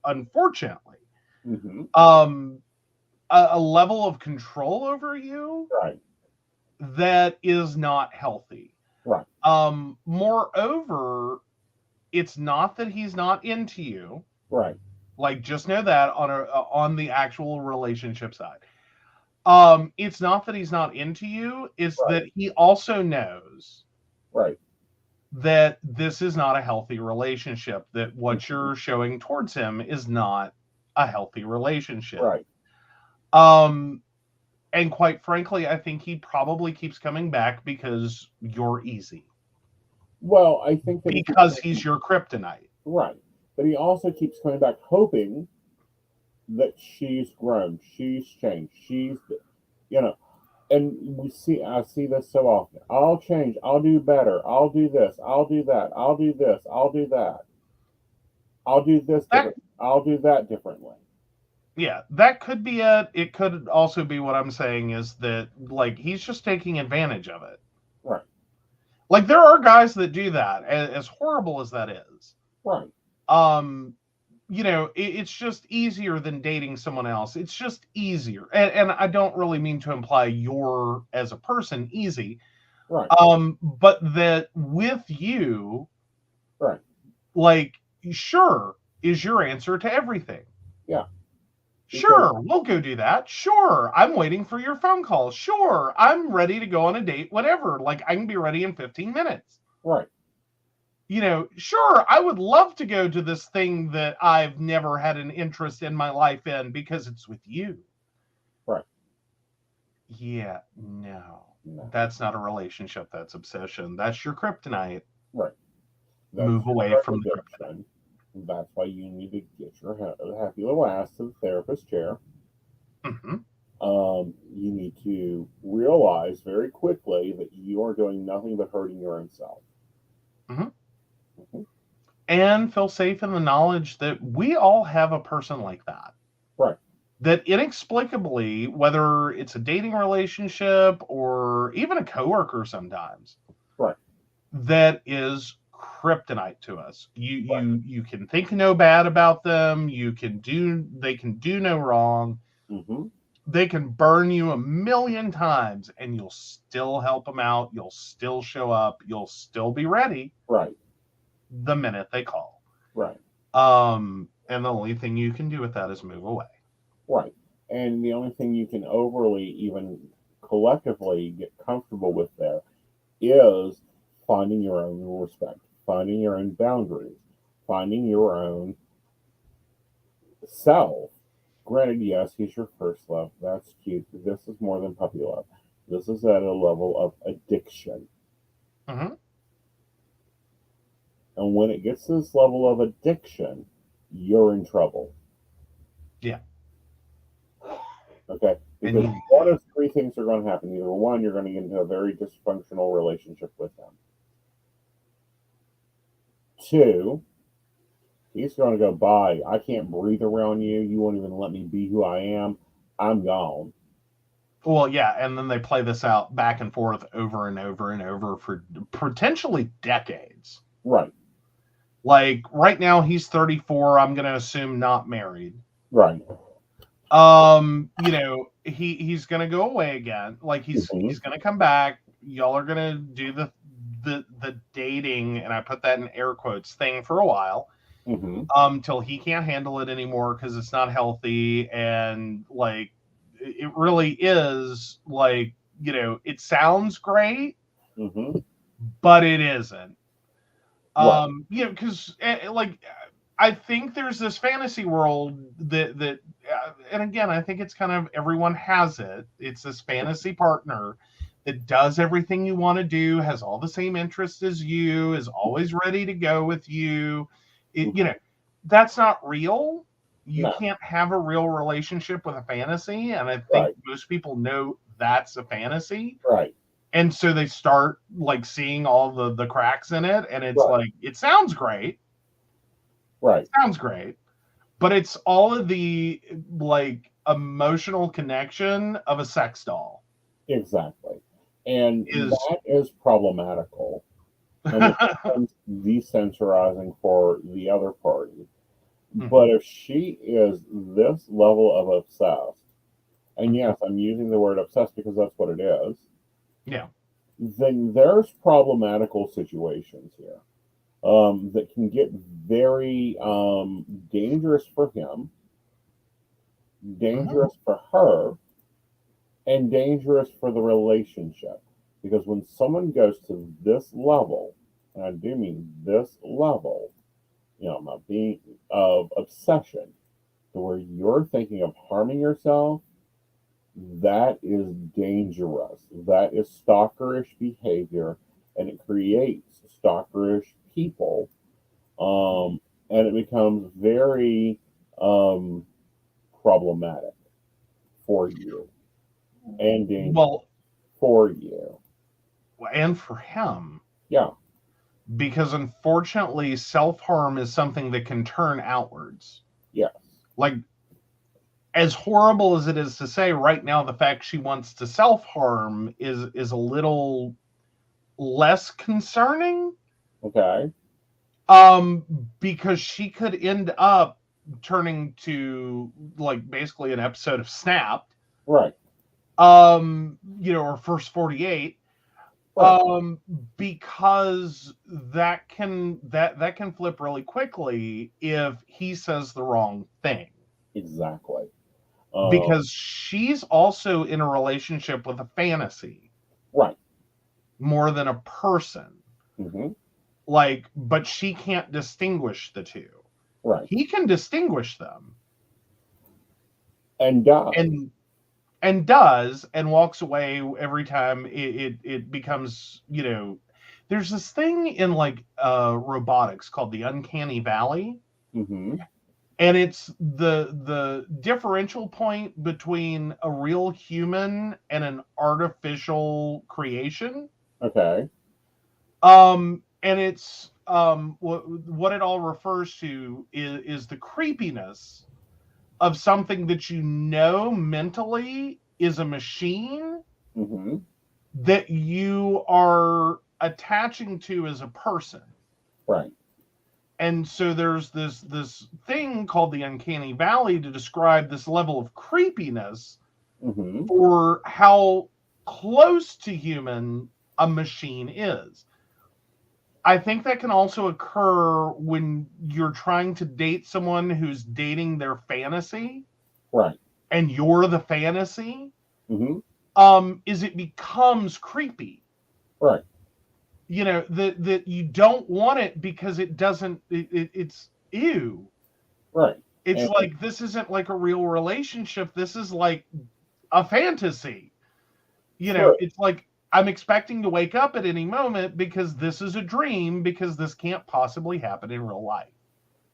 S2: unfortunately,
S1: Mm-hmm.
S2: A level of control over you
S1: Right.
S2: that is not healthy.
S1: Right.
S2: Moreover, it's not that he's not into you.
S1: Right.
S2: Like, just know that on the actual relationship side. It's not that he's not into you, it's
S1: Right.
S2: that he also knows
S1: Right.
S2: that this is not a healthy relationship, that what
S1: Mhm.
S2: you're showing towards him is not a healthy relationship.
S1: Right.
S2: And quite frankly, I think he probably keeps coming back because you're easy.
S1: Well, I think that
S2: Because he's your kryptonite.
S1: right, but he also keeps coming back hoping that she's grown, she's changed, she's, you know, and I see this so often. I'll change, I'll do better, I'll do this, I'll do that, I'll do this, I'll do that, I'll do this different, I'll do that differently.
S2: Yeah, that could be it. It could also be what I'm saying is that, like, he's just taking advantage of it.
S1: Right.
S2: Like, there are guys that do that, as horrible as that is.
S1: Right.
S2: It's just easier than dating someone else. It's just easier. And I don't really mean to imply you're, as a person, easy.
S1: Right.
S2: But that with you,
S1: right,
S2: like, sure is your answer to everything.
S1: Yeah.
S2: Sure, we'll go do that. Sure, I'm waiting for your phone call. Sure, I'm ready to go on a date, whatever. Like, I can be ready in 15 minutes.
S1: Right.
S2: Sure, I would love to go to this thing that I've never had an interest in my life in because it's with you.
S1: Right.
S2: Yeah, no. That's not a relationship. That's obsession. That's your kryptonite.
S1: Right.
S2: Move away from the
S1: kryptonite. That's why you need to get your happy little ass to the therapist chair.
S2: Mm-hmm.
S1: You need to realize very quickly that you are doing nothing but hurting your own self.
S2: Mm-hmm. Mm-hmm. And feel safe in the knowledge that we all have a person like that.
S1: Right.
S2: That inexplicably, whether it's a dating relationship or even a coworker sometimes,
S1: right,
S2: that is kryptonite to us. You can think no bad about them. They can do no wrong.
S1: Mm-hmm.
S2: They can burn you a million times and you'll still help them out. You'll still show up. You'll still be ready.
S1: Right.
S2: The minute they call.
S1: Right.
S2: And the only thing you can do with that is move away.
S1: Right. And the only thing you can overly, even collectively, get comfortable with there is finding your own respect, finding your own boundaries, finding your own self. Granted, yes, he's your first love. That's cute. This is more than puppy love. This is at a level of addiction.
S2: Mm-hmm.
S1: And when it gets to this level of addiction, you're in trouble.
S2: Yeah.
S1: Okay? Because one of three things are going to happen. Either one, you're going to get into a very dysfunctional relationship with them. Two, he's going to go, bye. I can't breathe around you. You won't even let me be who I am. I'm gone.
S2: Well, yeah, and then they play this out back and forth over and over and over for potentially decades.
S1: Right.
S2: Like, right now he's 34. I'm going to assume not married.
S1: Right.
S2: He's going to go away again. Like, he's going to come back. Y'all are going to do the dating, and I put that in air quotes, thing for a while.
S1: Mm-hmm.
S2: Till he can't handle it anymore because it's not healthy. And, like, it really is, like, it sounds great,
S1: mm-hmm.
S2: but it isn't.
S1: Right.
S2: Because, like, I think there's this fantasy world that and again, I think it's kind of, everyone has it. It's this fantasy partner that does everything you want to do, has all the same interests as you, is always ready to go with you. That's not real. You can't have a real relationship with a fantasy. And I think most people know that's a fantasy.
S1: Right.
S2: And so they start, like, seeing all the cracks in it. And it's like, it sounds great.
S1: Right.
S2: It sounds great. But it's all of the, like, emotional connection of a sex doll.
S1: Exactly. And that is problematical. and it becomes desensurizing for the other party.
S2: Mhm.
S1: But if she is this level of obsessed, and yes, I'm using the word obsessed because that's what it is,
S2: Yeah.
S1: then there's problematical situations here that can get very dangerous for him, dangerous for her, and dangerous for the relationship. Because when someone goes to this level, and I do mean this level, not being of obsession, to where you're thinking of harming yourself, that is dangerous. That is stalkerish behavior, and it creates stalkerish people, and it becomes very um, problematic for you and dangerous
S2: Well,
S1: for you.
S2: and for him,
S1: Yeah,
S2: because unfortunately, self-harm is something that can turn outwards.
S1: yes,
S2: Like, as horrible as it is to say right now, the fact she wants to self-harm is a little less concerning,
S1: okay,
S2: because she could end up turning to, like, basically an episode of Snapped,
S1: right,
S2: or First 48,
S1: right,
S2: because that can flip really quickly if he says the wrong thing,
S1: exactly.
S2: because she's also in a relationship with a fantasy
S1: Right,
S2: more than a person.
S1: hmm,
S2: Like, but she can't distinguish the two.
S1: right,
S2: He can distinguish them,
S1: and
S2: and does, and walks away every time it becomes, there's this thing in, like, robotics called the uncanny valley,
S1: hmm,
S2: and it's the differential point between a real human and an artificial creation.
S1: okay,
S2: And it's, what it all refers to is the creepiness of something that mentally is a machine
S1: hmm,
S2: that you are attaching to as a person.
S1: right,
S2: And so there's this thing called the uncanny valley to describe this level of creepiness
S1: hmm,
S2: for how close to human a machine is. I think that can also occur when you're trying to date someone who's dating their fantasy
S1: right,
S2: and you're the fantasy.
S1: hmm,
S2: Is it becomes creepy.
S1: right,
S2: That you don't want it because it doesn't, it's ew.
S1: right,
S2: It's
S1: and
S2: like, this isn't like a real relationship. This is like a fantasy.
S1: true.
S2: It's like, I'm expecting to wake up at any moment because this is a dream, because this can't possibly happen in real life.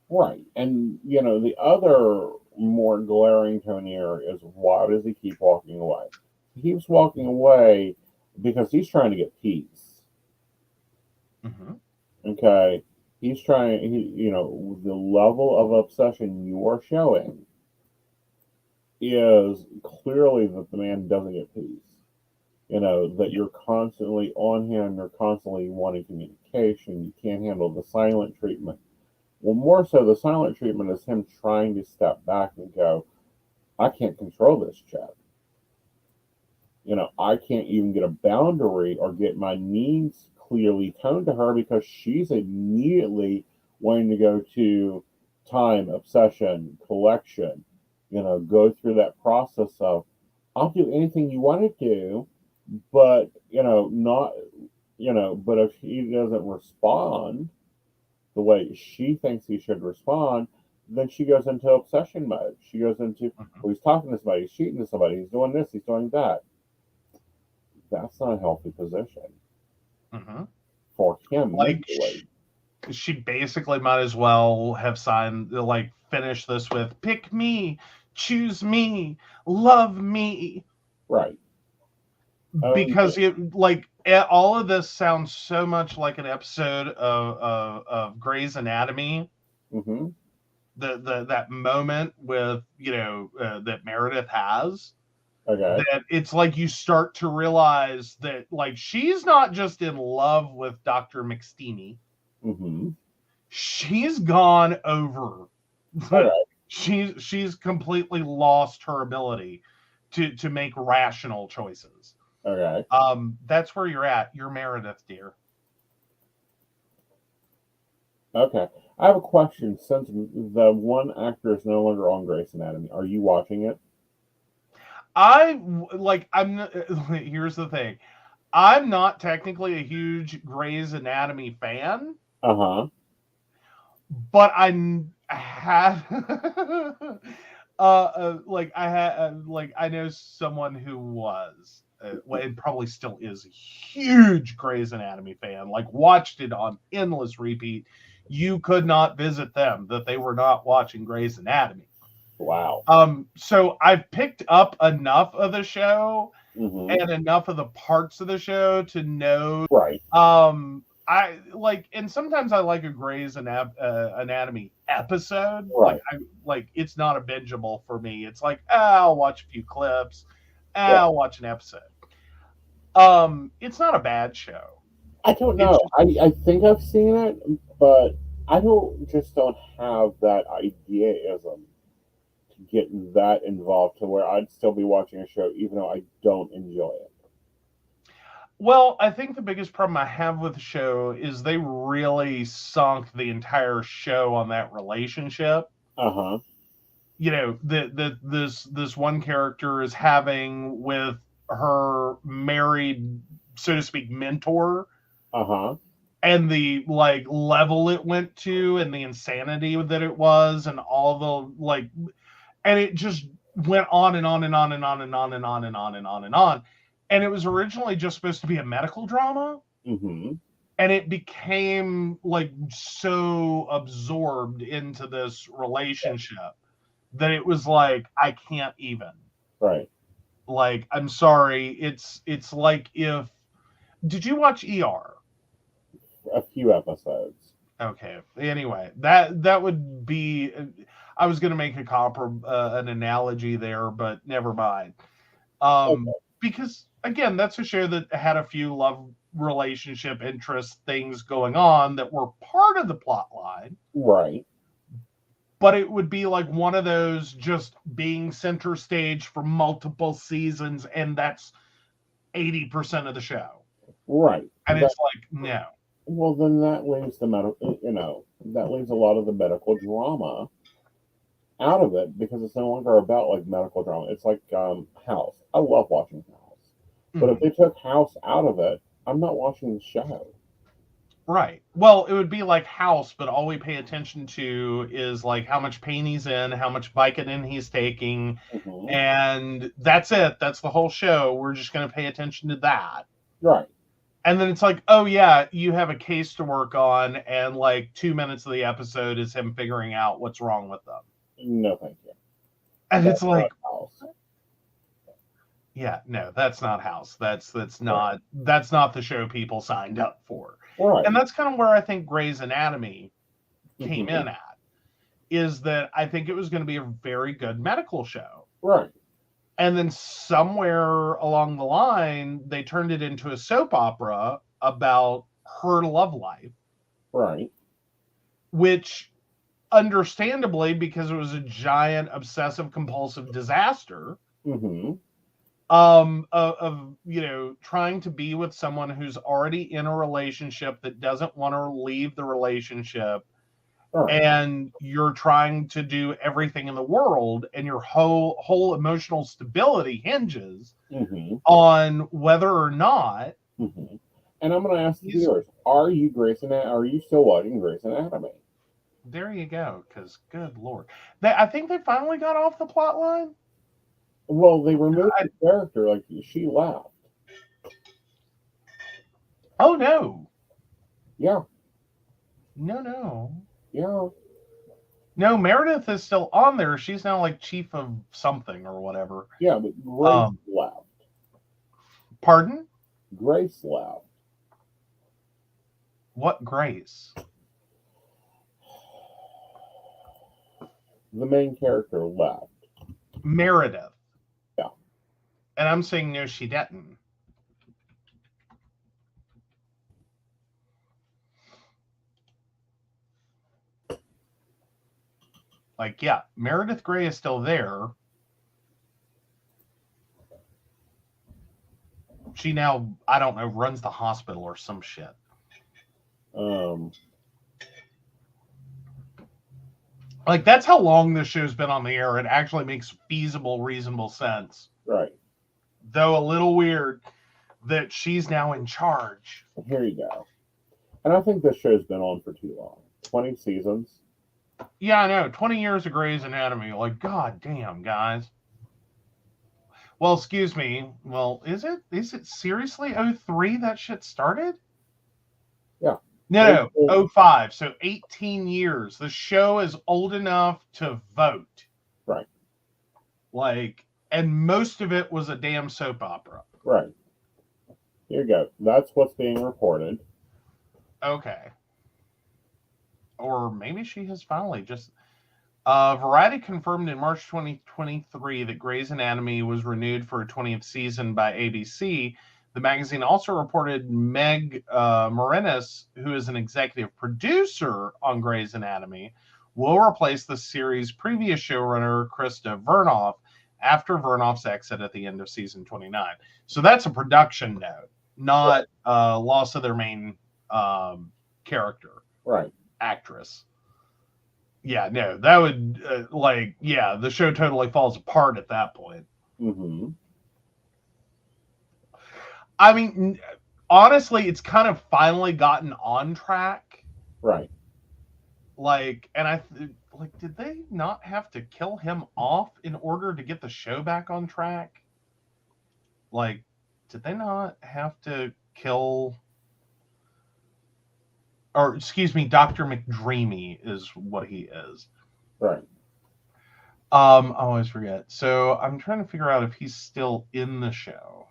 S1: Right. And, the other more glaring tone here is why does he keep walking away? He keeps walking away because he's trying to get peace.
S2: Mm-hmm.
S1: Okay. He's trying, the level of obsession you are showing is clearly that the man doesn't get peace. That you're constantly on him, you're constantly wanting communication, you can't handle the silent treatment. Well, more so, the silent treatment is him trying to step back and go, I can't control this chick. I can't even get a boundary or get my needs clearly toned to her because she's immediately wanting to go to time, obsession, collection, go through that process of, I'll do anything you want to do, but, not, but if he doesn't respond the way she thinks he should respond, then she goes into obsession mode. She goes into,
S2: Mm-hmm.
S1: well, he's talking to somebody, he's cheating to somebody, he's doing this, he's doing that. That's not a healthy position
S2: Mm-hmm.
S1: for him
S2: Like,
S1: mentally.
S2: she basically might as well have signed, like, finish this with, pick me, choose me, love me.
S1: Right.
S2: Because all of this sounds so much like an episode of Grey's Anatomy.
S1: Mm-hmm.
S2: That moment with, that Meredith has,
S1: Okay.
S2: that it's like you start to realize that like she's not just in love with Dr. McSteamy.
S1: Mm-hmm.
S2: She's gone over.
S1: Okay.
S2: She's completely lost her ability to make rational choices.
S1: Okay.
S2: That's where you're at. You're Meredith, dear.
S1: Okay. I have a question. Since the one actor is no longer on Grey's Anatomy, are you watching it?
S2: Here's the thing. I'm not technically a huge Grey's Anatomy fan,
S1: Uh-huh.
S2: but I had I know someone who was and probably still is a huge Grey's Anatomy fan, like watched it on endless repeat. You could not visit them that they were not watching Grey's Anatomy.
S1: Wow.
S2: So I've picked up enough of the show
S1: Mm-hmm.
S2: and enough of the parts of the show to know.
S1: Right.
S2: I like, and sometimes I like a Grey's Anatomy episode.
S1: Right.
S2: Like it's not a bingeable for me. It's like I'll watch a few clips,
S1: Yeah.
S2: I'll watch an episode. It's not a bad show.
S1: I don't know. I think I've seen it, but I don't have that ideaism to get that involved to where I'd still be watching a show even though I don't enjoy it.
S2: Well, I think the biggest problem I have with the show is they really sunk the entire show on that relationship.
S1: Uh-huh.
S2: You know, this one character is having with her married, so to speak, mentor,
S1: Uh-huh.
S2: and the like level it went to, and the insanity that it was, and all the like, and it just went on and on and on and on and on and on and on and on and on. And it was originally just supposed to be a medical drama,
S1: Mm-hmm.
S2: and it became like so absorbed into this relationship that it was like I can't even.
S1: Right.
S2: Like, I'm sorry, it's like if did you watch ER?
S1: A few episodes.
S2: Okay. Anyway, that would be. I was going to make an analogy there, but never mind.
S1: Okay.
S2: Because again, that's a show that had a few love relationship interest things going on that were part of the plot line.
S1: Right.
S2: But it would be like one of those just being center stage for multiple seasons, and that's 80% of the show.
S1: Right.
S2: And it's like, no.
S1: Well, then that leaves that leaves a lot of the medical drama out of it because it's no longer about like medical drama. It's like House. I love watching House, but if they took House out of it, I'm not watching the show.
S2: Right. Well, it would be like House, but all we pay attention to is like how much pain he's in, how much Vicodin he's taking,
S1: Mm-hmm.
S2: and that's it. That's the whole show. We're just going to pay attention to that.
S1: Right.
S2: And then it's like, oh yeah, you have a case to work on, and like 2 minutes of the episode is him figuring out what's wrong with them.
S1: No, thank you.
S2: And
S1: That's
S2: it's like,
S1: not House.
S2: yeah, no, that's not House. That's not the show people signed up for.
S1: Right.
S2: And that's kind of where I think Grey's Anatomy came
S1: Mm-hmm.
S2: in at, is that I think it was going to be a very good medical show.
S1: Right.
S2: And then somewhere along the line, they turned it into a soap opera about her love life.
S1: Right.
S2: Which, understandably, because it was a giant obsessive compulsive disaster,
S1: Mm-hmm.
S2: of trying to be with someone who's already in a relationship that doesn't want to leave the relationship,
S1: Right.
S2: and you're trying to do everything in the world, and your whole emotional stability hinges
S1: Mm-hmm.
S2: on whether or not.
S1: Mm-hmm. And I'm going to ask the viewers: Are you Are you still watching Grey's Anatomy?
S2: There you go. Because good Lord, I think they finally got off the plot line.
S1: Well, they removed the character. Like she left.
S2: Oh no.
S1: Yeah.
S2: No.
S1: Yeah.
S2: No, Meredith is still on there. She's now like chief of something or whatever.
S1: Yeah, but Grace left.
S2: Pardon?
S1: Grace left.
S2: What Grace?
S1: The main character left.
S2: Meredith.
S1: Yeah.
S2: And I'm saying no, she didn't. Like, yeah, Meredith Grey is still there. She now, I don't know, runs the hospital or some shit. Like, that's how long this show's been on the air. It actually makes feasible, reasonable sense.
S1: Right.
S2: Though a little weird that she's now in charge.
S1: Here you go. And I think this show's been on for too long. 20 seasons.
S2: Yeah, I know. 20 years of Grey's Anatomy. Like, god damn, guys. Well, excuse me. Well, is it seriously 03 that shit started?
S1: Yeah.
S2: No, 05. So 18 years. The show is old enough to vote.
S1: Right.
S2: Like, and most of it was a damn soap opera.
S1: Right. Here you go. That's what's being reported.
S2: Okay. Or maybe she has finally just... Variety confirmed in March 2023 that Grey's Anatomy was renewed for a 20th season by ABC. The magazine also reported Meg Morenis, who is an executive producer on Grey's Anatomy, will replace the series' previous showrunner, Krista Vernoff, after Vernoff's exit at the end of season 29. So that's a production note, not loss of their main character.
S1: Right.
S2: Actress. Yeah, no, that would, the show totally falls apart at that point.
S1: Mm-hmm.
S2: I mean, honestly, it's kind of finally gotten on track.
S1: Right.
S2: Like, and did they not have to kill him off in order to get the show back on track? Like, did they not have to kill... Or, excuse me, Dr. McDreamy is what he is.
S1: Right.
S2: I always forget. So I'm trying to figure out if he's still in the show.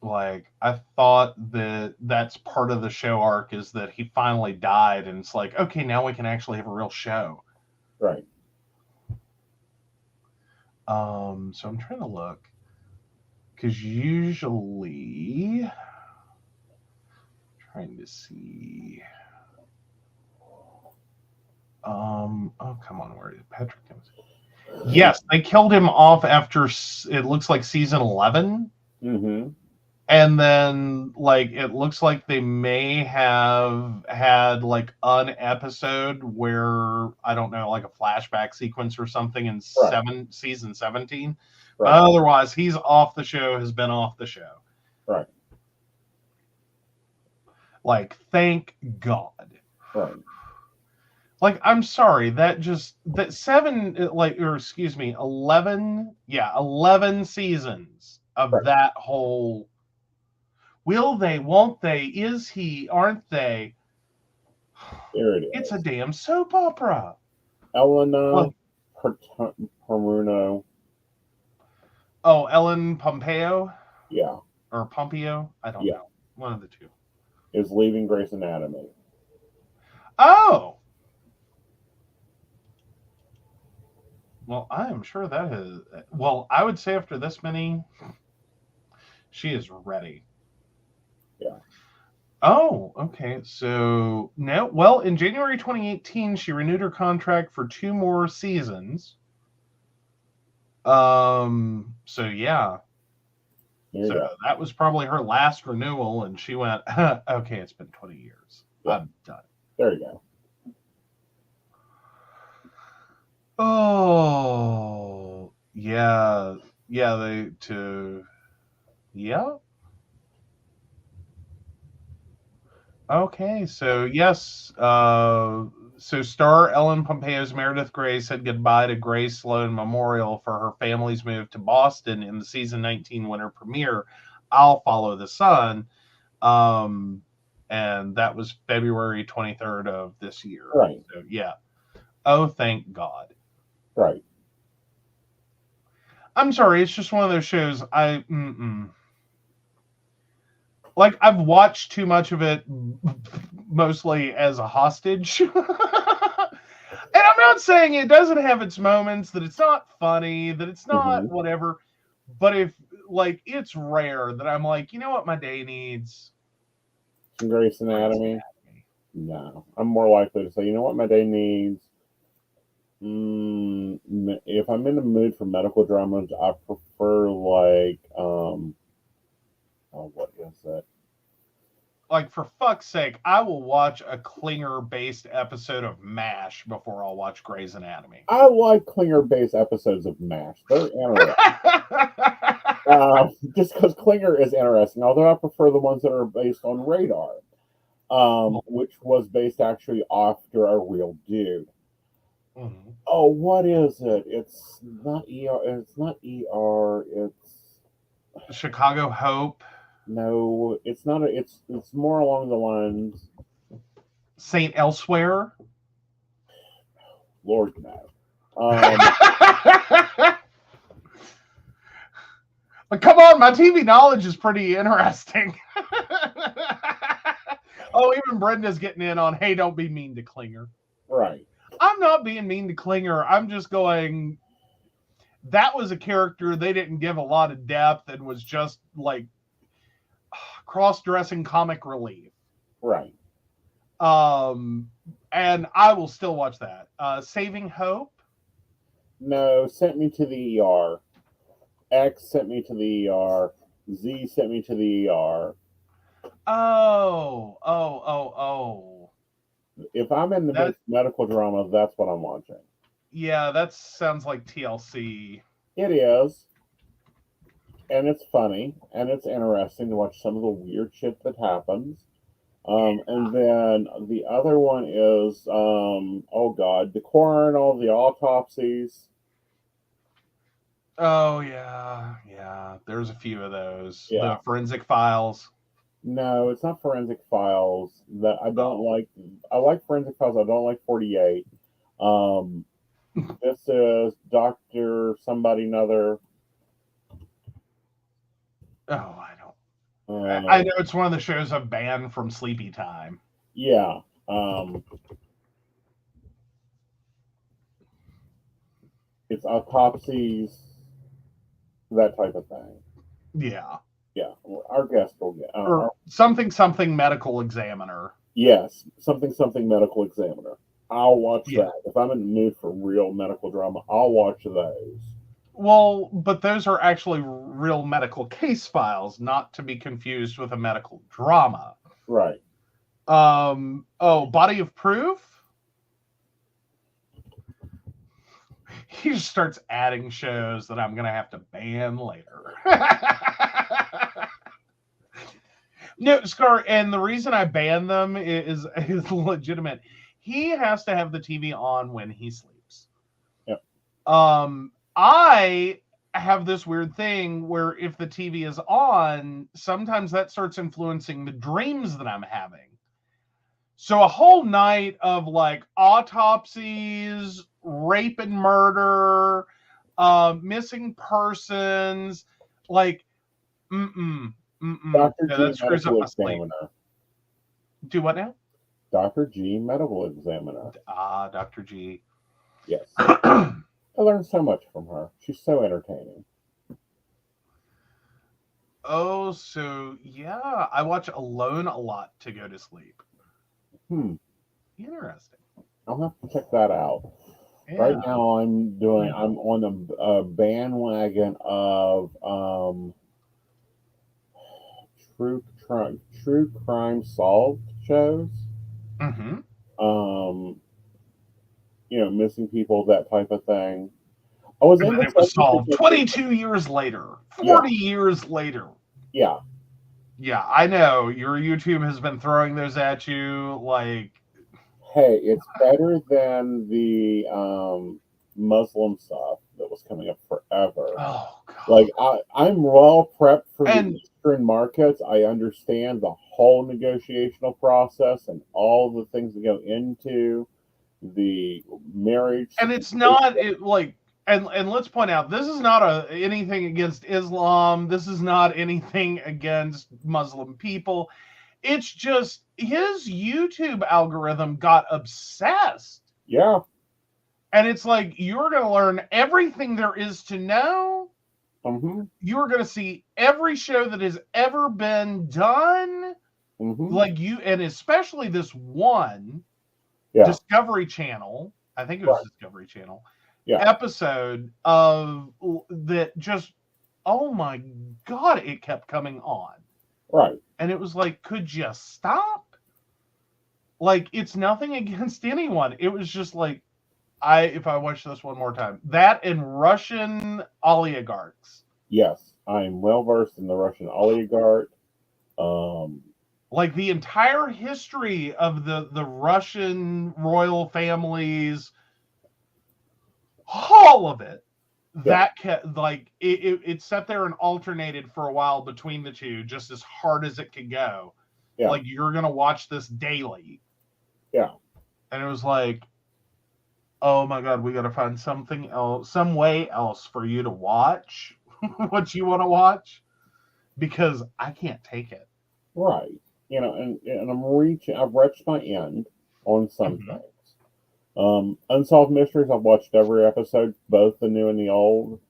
S2: Like, I thought that that's part of the show arc is that he finally died, and it's like, okay, now we can actually have a real show.
S1: Right.
S2: So I'm trying to look. Because usually... Trying to see. Oh, come on, where did Patrick come? Yes, they killed him off after it looks like season 11.
S1: Mm-hmm.
S2: And then, like, it looks like they may have had like an episode where I don't know, like a flashback sequence or something in season 17. Right. But otherwise, he's off the show. Has been off the show.
S1: Right.
S2: Like, thank God.
S1: Right.
S2: Like, I'm sorry, that 11 seasons of that whole, will they, won't they, is he, aren't they?
S1: There it is.
S2: It's a damn soap opera.
S1: Elena Peruno.
S2: Oh, Ellen Pompeo?
S1: Yeah.
S2: Or Pompeo? I don't know. One of the two.
S1: Is leaving Grey's Anatomy.
S2: Oh! Well, I am sure that is... Well, I would say after this many, she is ready.
S1: Yeah.
S2: Oh, okay. So, no. Well, in January 2018, she renewed her contract for 2 more seasons. So, yeah. So that was probably her last renewal, and she went, okay, it's been 20 years. Yeah. I'm done.
S1: There you go.
S2: Oh, yeah. Yeah, Okay, so yes, so star Ellen Pompeo's Meredith Grey said goodbye to Grey Sloan Memorial for her family's move to Boston in the season 19 winter premiere, I'll Follow the Sun, and that was February 23rd of this year.
S1: Right.
S2: So, yeah. Oh, thank God.
S1: Right.
S2: I'm sorry, it's just one of those shows like, I've watched too much of it, mostly as a hostage. And I'm not saying it doesn't have its moments, that it's not funny, that it's not whatever. But if like it's rare that I'm like, you know what my day needs?
S1: Some Grey's Anatomy. No, I'm more likely to say, you know what my day needs? If I'm in the mood for medical dramas, I prefer like what is it?
S2: Like, for fuck's sake, I will watch a Klinger-based episode of MASH before I'll watch Grey's Anatomy.
S1: I like Klinger-based episodes of MASH. They're interesting. Just because Klinger is interesting, although I prefer the ones that are based on Radar, which was based actually after a real dude.
S2: Mm-hmm.
S1: Oh, what is it? It's not ER. It's not ER. It's
S2: Chicago Hope.
S1: No, it's not. It's more along the lines.
S2: Saint Elsewhere.
S1: Lord no.
S2: But come on, my TV knowledge is pretty interesting. Oh, even Brenda's getting in on, hey, don't be mean to Klinger.
S1: Right.
S2: I'm not being mean to Klinger. I'm just going, that was a character they didn't give a lot of depth and was just like cross-dressing comic relief.
S1: Right.
S2: And I will still watch that. Saving Hope?
S1: No, sent me to the ER. X sent me to the ER. Z sent me to the ER.
S2: Oh.
S1: If I'm in the medical drama, that's what I'm watching.
S2: Yeah, that sounds like TLC.
S1: It is. And it's funny, and it's interesting to watch some of the weird shit that happens. And then the other one is, the coroner, the autopsies.
S2: Oh, yeah. There's a few of those.
S1: Yeah.
S2: The Forensic Files.
S1: No, it's not Forensic Files. That I don't like. I like Forensic Files. I don't like 48. This is Dr. Somebody Another.
S2: Oh, I don't. I know it's one of the shows I've banned from Sleepy Time.
S1: Yeah. It's autopsies, that type of thing.
S2: Yeah.
S1: Yeah. Our guest will get.
S2: Or something medical examiner.
S1: Yes. Something medical examiner. I'll watch that. If I'm in the mood for real medical drama, I'll watch those.
S2: Well, but those are actually real medical case files, not to be confused with a medical drama.
S1: Right.
S2: Body of Proof? He just starts adding shows that I'm going to have to ban later. No, Scar, and the reason I ban them is legitimate. He has to have the TV on when he sleeps.
S1: Yep.
S2: I have this weird thing where if the TV is on, sometimes that starts influencing the dreams that I'm having. So a whole night of like autopsies, rape and murder, missing persons, like,
S1: Dr.
S2: Yeah,
S1: G,
S2: that screws up
S1: medical
S2: my sleep.
S1: examiner.
S2: Do what now?
S1: Dr. G, medical examiner.
S2: Dr. G.
S1: Yes. I learned so much from her. She's so entertaining.
S2: Oh, so yeah, I watch Alone a lot to go to sleep. Interesting.
S1: I'll have to check that out.
S2: Yeah.
S1: Right now, I'm on a bandwagon of true crime solved shows.
S2: Mm-hmm.
S1: Missing people, that type of thing. I was
S2: And it was solved 22 years later, 40 years later.
S1: Yeah.
S2: Yeah, I know. Your YouTube has been throwing those at you like...
S1: Hey, it's better than the Muslim stuff that was coming up forever.
S2: Oh, God.
S1: Like, I'm well prepped for the Eastern markets. I understand the whole negotiational process and all the things that go into the marriage.
S2: And it's not and let's point out, this is not anything against Islam. This is not anything against Muslim people. It's just his YouTube algorithm got obsessed.
S1: Yeah.
S2: And it's like, you're going to learn everything there is to know.
S1: Mm-hmm.
S2: You're going to see every show that has ever been done.
S1: Mm-hmm.
S2: Like and especially this one Discovery Channel, I think it was Discovery Channel, episode of that just, oh my God, it kept coming on.
S1: Right.
S2: And it was like, could you stop? Like, it's nothing against anyone. It was just like, if I watch this one more time, that and Russian oligarchs.
S1: Yes, I am well versed in the Russian oligarch.
S2: Like the entire history of the Russian royal families, all of it. That kept, like, it sat there and alternated for a while between the two, just as hard as it could go.
S1: Yeah.
S2: Like, you're gonna watch this daily.
S1: Yeah.
S2: And it was like, oh my God, we got to find something else, some way else for you to watch what you want to watch, because I can't take it.
S1: Right. You know, and I've reached my end on some things. Unsolved Mysteries, I've watched every episode, both the new and the old,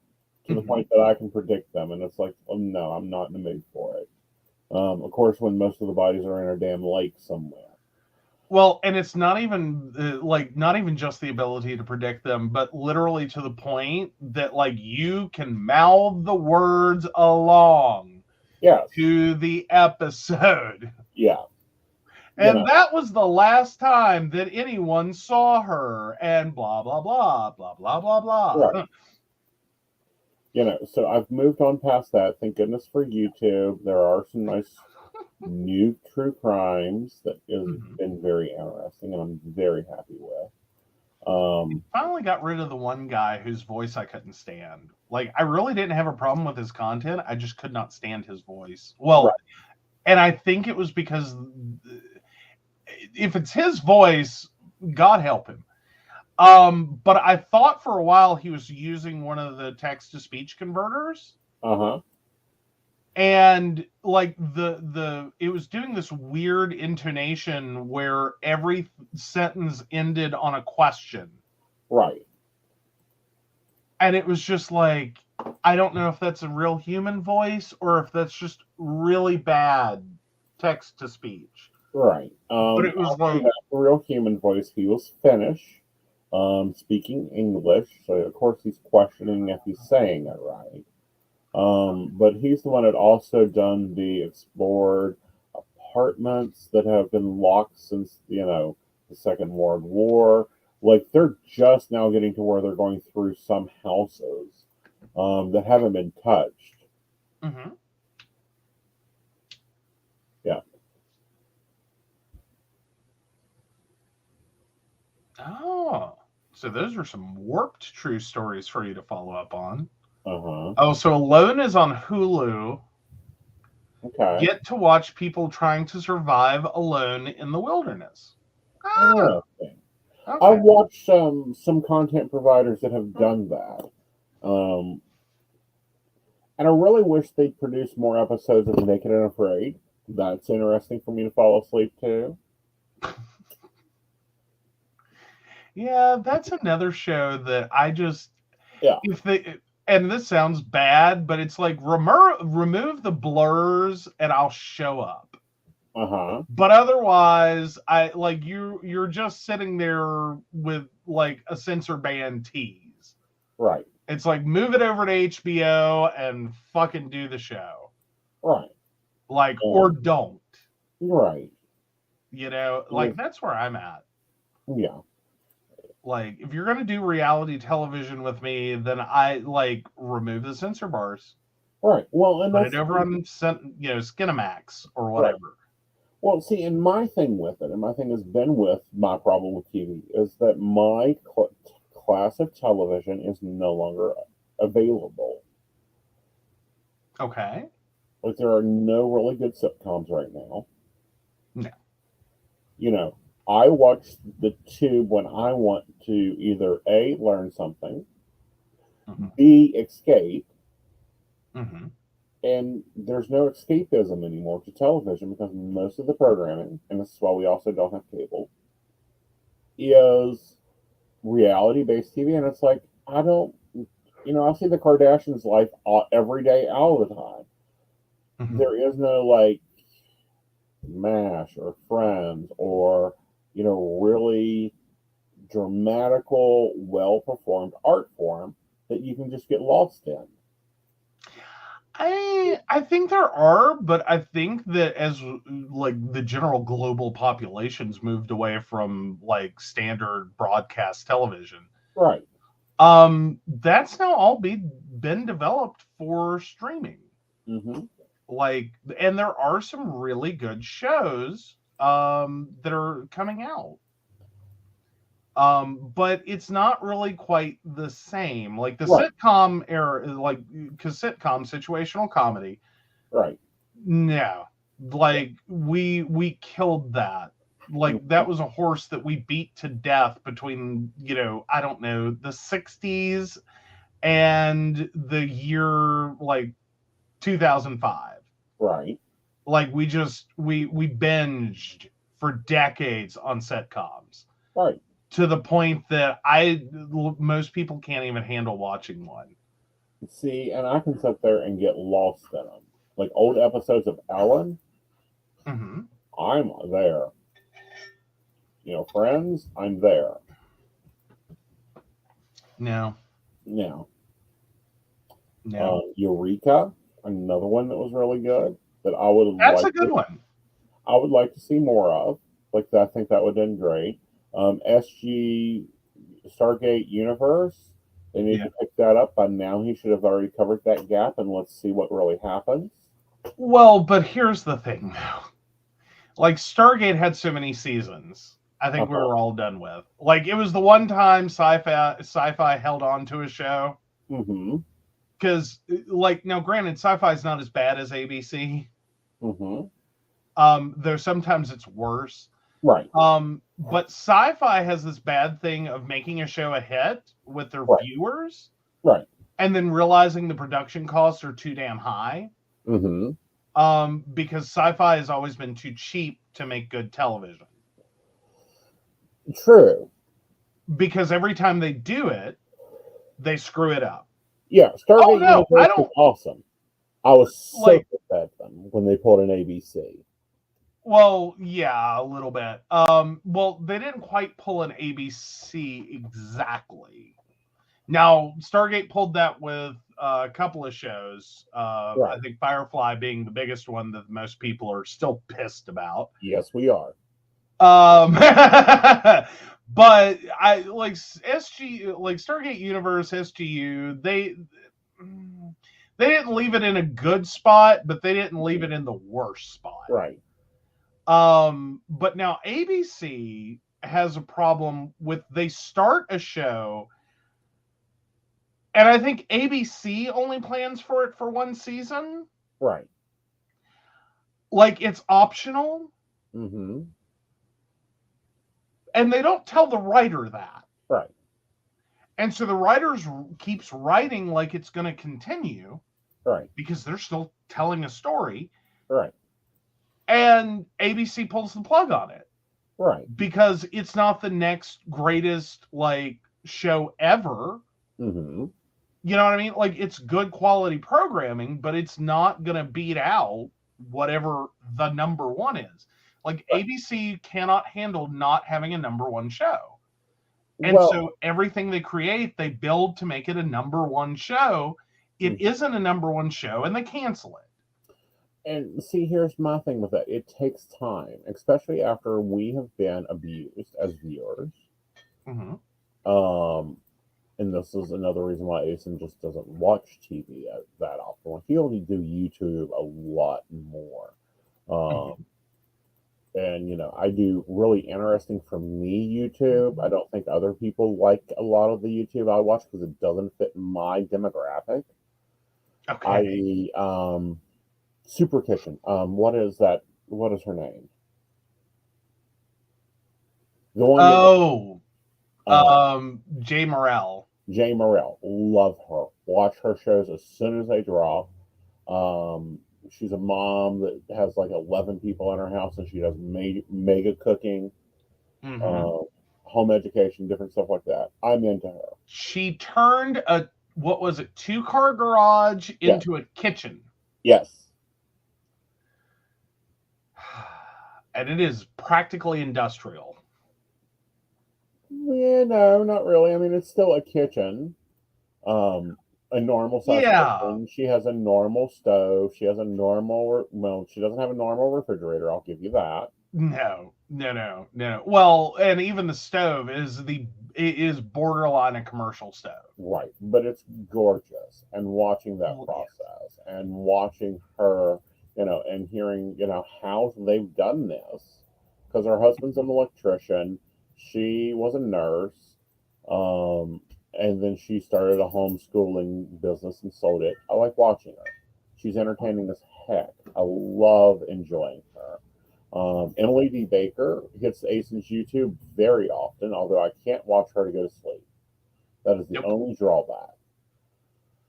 S1: to the point that I can predict them, and it's like, oh no, I'm not in the mood for it. Of course, when most of the bodies are in a damn lake somewhere.
S2: Well, and it's not even not even just the ability to predict them, but literally to the point that, like, you can mouth the words along to the episode.
S1: Yeah.
S2: And that was the last time that anyone saw her, and blah, blah, blah, blah, blah, blah, blah.
S1: Right. You know, so I've moved on past that. Thank goodness for YouTube. There are some nice new true crimes that has been very interesting, and I'm very happy with.
S2: Finally got rid of the one guy whose voice I couldn't stand. Like, I really didn't have a problem with his content. I just could not stand his voice. Well, and I think it was because if it's his voice, God help him. But I thought for a while he was using one of the text-to-speech converters. And like it was doing this weird intonation where every sentence ended on a question.
S1: Right.
S2: And it was just like, I don't know if that's a real human voice or if that's just really bad text to speech.
S1: Right.
S2: But it was like
S1: a real human voice. He was Finnish, speaking English, so of course he's questioning if he's saying it right. But he's the one that also done the explored apartments that have been locked since, the Second World War. Like, they're just now getting to where they're going through some houses that haven't been touched. Yeah.
S2: Oh, so those are some warped true stories for you to follow up on.
S1: Oh,
S2: so Alone is on Hulu.
S1: Okay.
S2: Get to watch people trying to survive alone in the wilderness.
S1: Interesting. Okay. I've watched some content providers that have done that. And I really wish they'd produce more episodes of Naked and Afraid. That's interesting for me to fall asleep to.
S2: Yeah, that's another show that I just...
S1: Yeah.
S2: And this sounds bad, but it's like, remove the blurs and I'll show up. But otherwise, you're just sitting there with like a censor ban tease.
S1: Right.
S2: It's like, move it over to HBO and fucking do the show.
S1: Right.
S2: Like, or don't.
S1: Right.
S2: That's where I'm at.
S1: Yeah.
S2: Like, if you're going to do reality television with me, then I, remove the censor bars.
S1: Right. Well, and
S2: put it over on, Skinamax or whatever. Right.
S1: Well, see, and my thing with it, and my thing has been with my problem with TV, is that my class of television is no longer available.
S2: Okay.
S1: Like, there are no really good sitcoms right now.
S2: No.
S1: I watch the tube when I want to either A, learn something, B, escape, and there's no escapism anymore to television because most of the programming, and this is why we also don't have cable, is reality-based TV, and it's like, I don't, I see the Kardashians' life every day, all the time.
S2: Mhm.
S1: There is no like MASH or Friends or really dramatical, well-performed art form that you can just get lost in.
S2: I think there are, but I think that as like the general global populations moved away from like standard broadcast television,
S1: Right.
S2: that's now all been developed for streaming.
S1: Mm-hmm.
S2: Like, and there are some really good shows that are coming out. But it's not really quite the same. Like the
S1: Right.
S2: sitcom era, like because sitcom situational comedy,
S1: Right.
S2: no, like we killed that. Like that
S1: Mhm.
S2: was a horse that we beat to death between I don't know, the 60s and the year like 2005.
S1: Right.
S2: Like we binged for decades on sitcoms
S1: Right.
S2: to the point that most people can't even handle watching one.
S1: See, and I can sit there and get lost in them. Like old episodes of Ellen,
S2: Mm-hmm.
S1: I'm there. Friends, I'm there.
S2: No,
S1: Now,
S2: no,
S1: Eureka, another one that was really good that I would
S2: that's
S1: like
S2: a good one.
S1: I would like to see more of. Like I think that would have been great. SG Stargate Universe, they need
S2: Yeah.
S1: to pick that up. By now, he should have already covered that gap, and let's see what really happens.
S2: Well, but here's the thing. Like Stargate had so many seasons. I think we
S1: Uh-huh.
S2: were all done with. Like it was the one time sci-fi held on to a show
S1: Mm-hmm.
S2: because like now granted sci-fi is not as bad as ABC.
S1: Mm-hmm.
S2: Though sometimes it's worse.
S1: Right.
S2: But sci-fi has this bad thing of making a show a hit with their
S1: Right.
S2: viewers
S1: Right.
S2: and then realizing the production costs are too damn high.
S1: Mm-hmm.
S2: Because sci-fi has always been too cheap to make good television.
S1: True.
S2: Because every time they do it, they screw it up.
S1: Yeah,
S2: Oh
S1: Stargate
S2: no, I
S1: Universe was
S2: don't
S1: awesome. I was so
S2: like.
S1: pissed at them when they pulled an ABC.
S2: Well, yeah, a little bit. Well, they didn't quite pull an ABC exactly. Now, Stargate pulled that with a couple of shows. I
S1: Right.
S2: think Firefly being the biggest one that most people are still pissed about.
S1: Yes, we are.
S2: But I like SG, like Stargate Universe, SGU. They didn't leave it in a good spot, but they didn't leave it in the worst spot.
S1: Right.
S2: But now ABC has a problem with they start a show, and I think ABC only plans for it for one season.
S1: Right.
S2: Like it's optional.
S1: Mm-hmm.
S2: And they don't tell the writer that.
S1: Right.
S2: And so the writer keeps writing like it's going to continue.
S1: Right.
S2: Because they're still telling a story.
S1: Right.
S2: And ABC pulls the plug on it.
S1: Right.
S2: Because it's not the next greatest like show ever.
S1: Mm-hmm.
S2: You know what I mean? Like it's good quality programming, but it's not going to beat out whatever the number one is. Like ABC cannot handle not having a number one show. And so everything they create, they build to make it a number one show. It isn't a number one show and they cancel it.
S1: And see, here's my thing with that. It takes time, especially after we have been abused as viewers.
S2: Mm-hmm.
S1: And this is another reason why Aeson just doesn't watch TV that often. He only do YouTube a lot more. And I do really interesting for me YouTube. I don't think other people like a lot of the YouTube I watch because it doesn't fit my demographic.
S2: Okay.
S1: Super Kitchen. What is that? What is her name? The one.
S2: Jay Morrell.
S1: Jay Morrell. Love her. Watch her shows as soon as they drop. She's a mom that has like 11 people in her house, and she does mega cooking.
S2: Mm-hmm.
S1: home education, different stuff like that. I'm into her.
S2: She turned a, what was it, 2-car garage into a kitchen.
S1: Yes.
S2: And it is practically industrial.
S1: Yeah, no, not really. I mean, it's still a kitchen. A normal size kitchen. She has a normal stove. She has a normal, well, she doesn't have a normal refrigerator. I'll give you that.
S2: No. Well, and even the stove is borderline a commercial stove.
S1: Right, but it's gorgeous. And watching that process and watching her, and hearing, how they've done this, because her husband's an electrician, she was a nurse, and then she started a homeschooling business and sold it. I like watching her. She's entertaining as heck. I love enjoying her. Emily D. Baker hits Aeson's YouTube very often, although I can't watch her to go to sleep. That is the only drawback.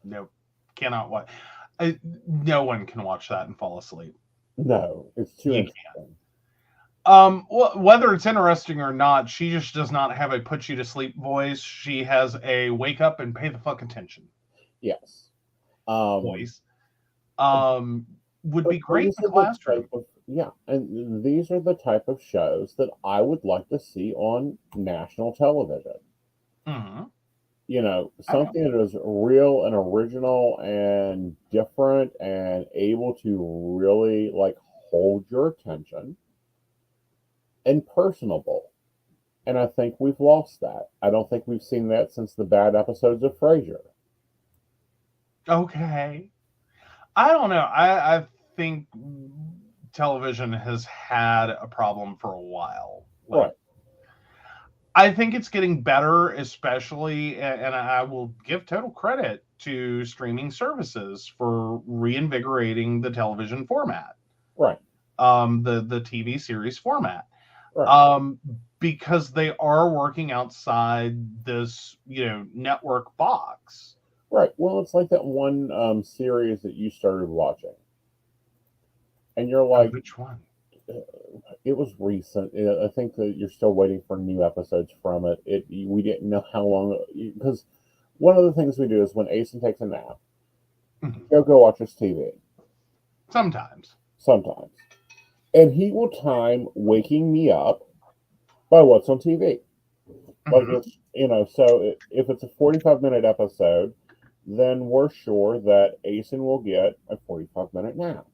S2: Nope. Cannot watch. No one can watch that and fall asleep.
S1: No, it's too interesting.
S2: Whether it's interesting or not, she just does not have a put you to sleep voice. She has a wake up and pay the fuck attention.
S1: Yes.
S2: Voice. Would be great in the classroom.
S1: And these are the type of shows that I would like to see on national television.
S2: Mm-hmm.
S1: Something that is real and original and different and able to really hold your attention and personable. And I think we've lost that. I don't think we've seen that since the bad episodes of Frasier.
S2: Okay. I don't know. I think television has had a problem for a while.
S1: Right.
S2: I think it's getting better, especially, and I will give total credit to streaming services for reinvigorating the television format.
S1: Right.
S2: The TV series format.
S1: Right.
S2: Because they are working outside this, network box.
S1: Right. Well, it's like that one series that you started watching. And you're like,
S2: which one?
S1: It was recent. I think that you're still waiting for new episodes from it. We didn't know how long, because one of the things we do is when Aeson takes a nap, he'll go watch his TV.
S2: Sometimes.
S1: And he will time waking me up by what's on TV. So if it's a 45-minute episode, then we're sure that Aeson will get a 45-minute nap.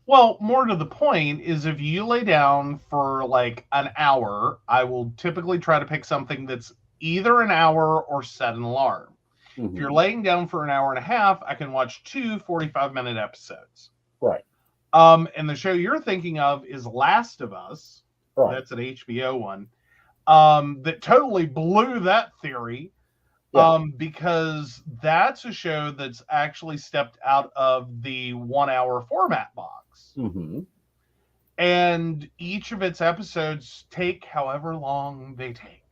S2: Well, more to the point is if you lay down for like an hour, I will typically try to pick something that's either an hour or set an alarm. Mm-hmm. If you're laying down for an hour and a half, I can watch 2 45-minute episodes.
S1: Right.
S2: And the show you're thinking of is Last of Us. Right. That's an HBO one. That totally blew that theory. Yeah. Because that's a show that's actually stepped out of the 1-hour format box.
S1: Mm-hmm.
S2: And each of its episodes take however long they take.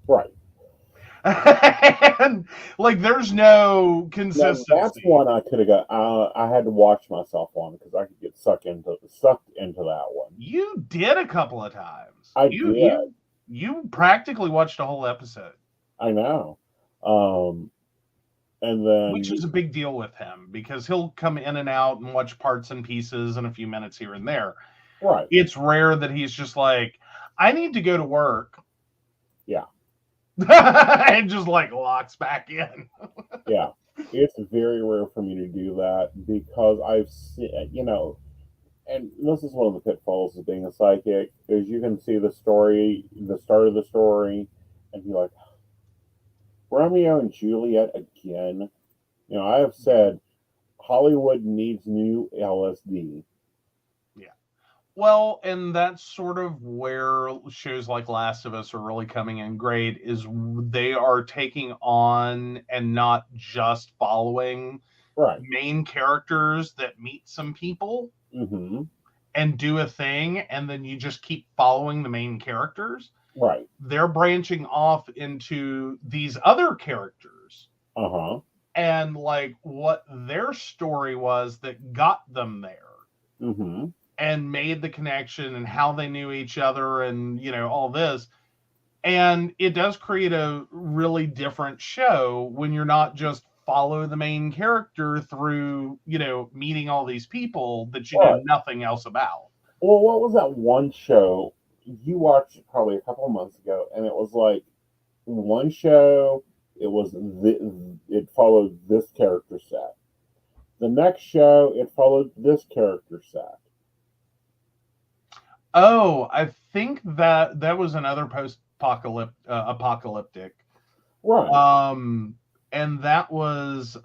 S1: Right.
S2: And there's no consistency.
S1: Now, that's one I could have got. I had to watch myself on because I could get sucked into that one.
S2: You did a couple of times.
S1: I did.
S2: You practically watched a whole episode.
S1: I know. And then,
S2: which is a big deal with him because he'll come in and out and watch parts and pieces and a few minutes here and there.
S1: Right.
S2: It's rare that he's just like, I need to go to work.
S1: Yeah.
S2: And just locks back in.
S1: Yeah. It's very rare for me to do that because I've seen, and this is one of the pitfalls of being a psychic, is you can see the story, the start of the story, and be like, Romeo and Juliet again. I have said Hollywood needs new LSD.
S2: Yeah. Well, and that's sort of where shows like Last of Us are really coming in great, is they are taking on and not just following main characters that meet some people and do a thing, and then you just keep following the main characters.
S1: Right.
S2: They're branching off into these other characters. And what their story was that got them there. And made the connection and how they knew each other and, all this. And it does create a really different show when you're not just follow the main character through, meeting all these people that you know
S1: Right.
S2: nothing else about.
S1: Well, what was that one show you watched probably a couple of months ago, and it was like one show. It followed this character set. The next show, it followed this character set.
S2: Oh, I think that was another apocalyptic.
S1: Right.
S2: And that was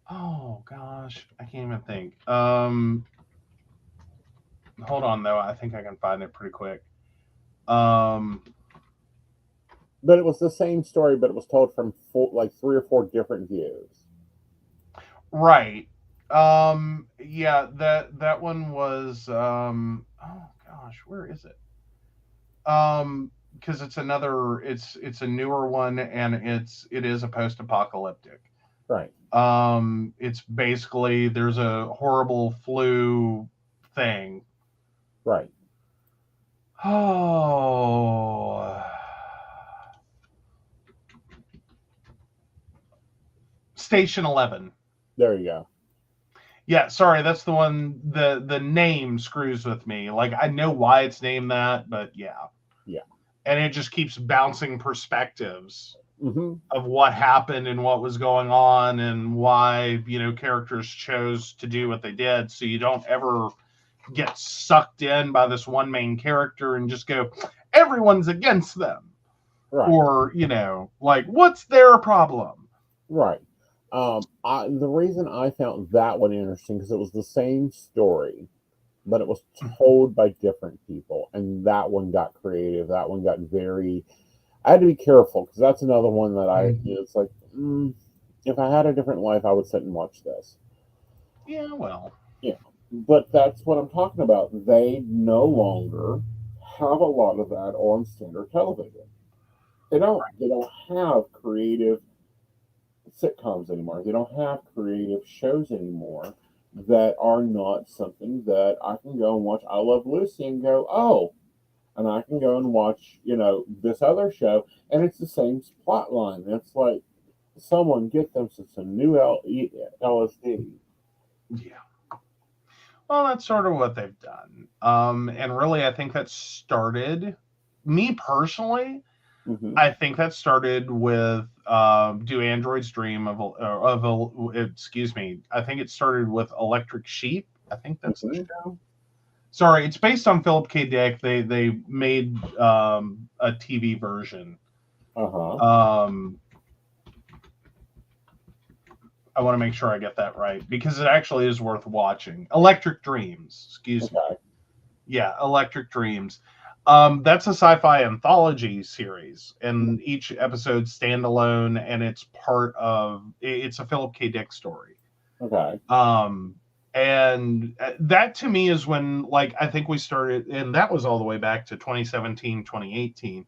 S2: oh gosh, I can't even think. Hold on though, I think I can find it pretty quick.
S1: But it was the same story, but it was told from like 3 or 4 different views.
S2: Right. Yeah, that one was oh gosh, where is it? Because it's a newer one, and it is a post-apocalyptic.
S1: Right.
S2: It's basically there's a horrible flu thing.
S1: Right.
S2: Oh. Station 11.
S1: There you go.
S2: Yeah, sorry, that's the one. The name screws with me. Like, I know why it's named that, but yeah.
S1: Yeah.
S2: And it just keeps bouncing perspectives
S1: of
S2: what happened and what was going on and why, characters chose to do what they did. So you don't ever get sucked in by this one main character and just go, everyone's against them.
S1: Right.
S2: Or, like, what's their problem?
S1: Right. The reason I found that one interesting because it was the same story, but it was told by different people, and that one got creative. That one got very. I had to be careful because that's another one that it's like, if I had a different life, I would sit and watch this.
S2: Yeah, well.
S1: Yeah, but that's what I'm talking about. They no longer have a lot of that on standard television. They don't. They don't have creative sitcoms anymore. They don't have creative shows anymore that are not something that I can go and watch I Love Lucy and go, oh, and I can go and watch, this other show, and it's the same plot line. It's like someone get them some new LSD.
S2: Yeah. Well, that's sort of what they've done. And really, I think that started, me personally, I think that started with Do Androids Dream excuse me, I think it started with Electric Sheep. I think that's the show. Sorry, it's based on Philip K. Dick. They made a TV version. I want to make sure I get that right because it actually is worth watching. Electric Dreams, excuse me. Yeah, Electric Dreams. That's a sci-fi anthology series, and each episode's standalone, and it's a Philip K. Dick story.
S1: Okay.
S2: And that to me is when, like, I think we started, and that was all the way back to 2017, 2018.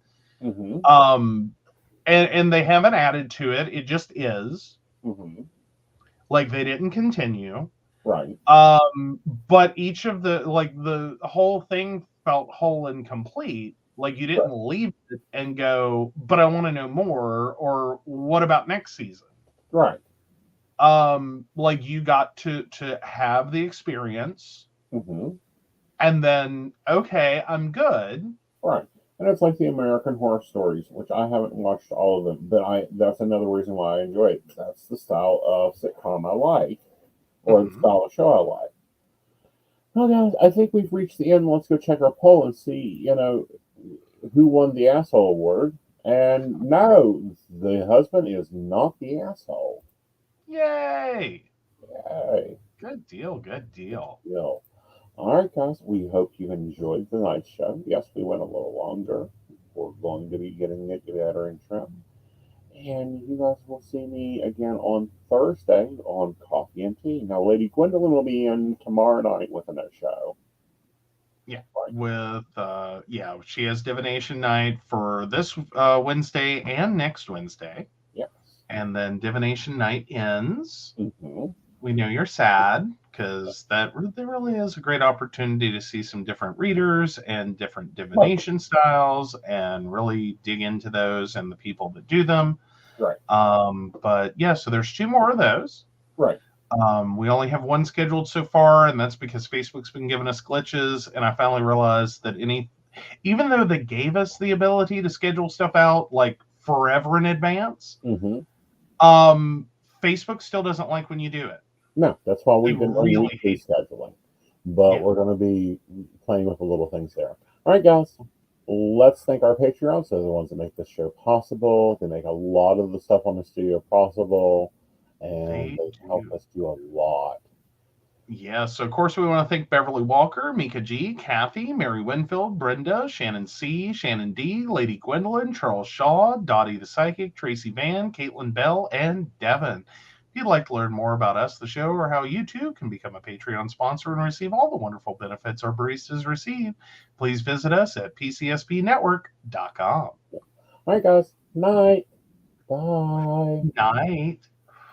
S2: And they haven't added to it. It just is. Like, they didn't continue.
S1: Right.
S2: But each of the whole thing felt whole and complete. Like, you didn't leave it and go, but I want to know more, or what about next season?
S1: Right.
S2: Like, you got to have the experience, and then, okay, I'm good.
S1: Right. And it's like the American Horror Stories, which I haven't watched all of them, but that's another reason why I enjoy it. That's the style of sitcom I like, or the style of show I like. Well, guys, I think we've reached the end. Let's go check our poll and see, who won the asshole award. And no, the husband is not the asshole.
S2: Yay!
S1: Yay.
S2: Good deal, good deal.
S1: All right, guys, we hope you enjoyed the night show. Yes, we went a little longer. We're going to be getting it better in trim. And you guys will see me again on Thursday on Coffee and Tea. Now, Lady Gwendolyn will be in tomorrow night with another show.
S2: Yeah, with she has Divination Night for this Wednesday and next Wednesday.
S1: Yes.
S2: And then Divination Night ends. We know you're sad because there really is a great opportunity to see some different readers and different divination styles and really dig into those and the people that do them.
S1: Right.
S2: But yeah, so there's 2 more of those.
S1: Right.
S2: We only have 1 scheduled so far, and that's because Facebook's been giving us glitches, and I finally realized that even though they gave us the ability to schedule stuff out like forever in advance, Facebook still doesn't like when you do it.
S1: No, that's why we've been
S2: really
S1: weekly scheduling. But we're going to be playing with the little things there. All right, guys. Let's thank our Patreons. They're the ones that make this show possible. They make a lot of the stuff on the studio possible, and they help us do a lot.
S2: Yeah, so of course we want to thank Beverly Walker, Mika G, Kathy, Mary Winfield, Brenda, Shannon C, Shannon D, Lady Gwendolyn, Charles Shaw, Dottie the Psychic, Tracy Van, Caitlin Bell, and Devin. If you'd like to learn more about us, the show, or how you too can become a Patreon sponsor and receive all the wonderful benefits our baristas receive, please visit us at pcspnetwork.com.
S1: All right, guys. Night. Bye.
S2: Night.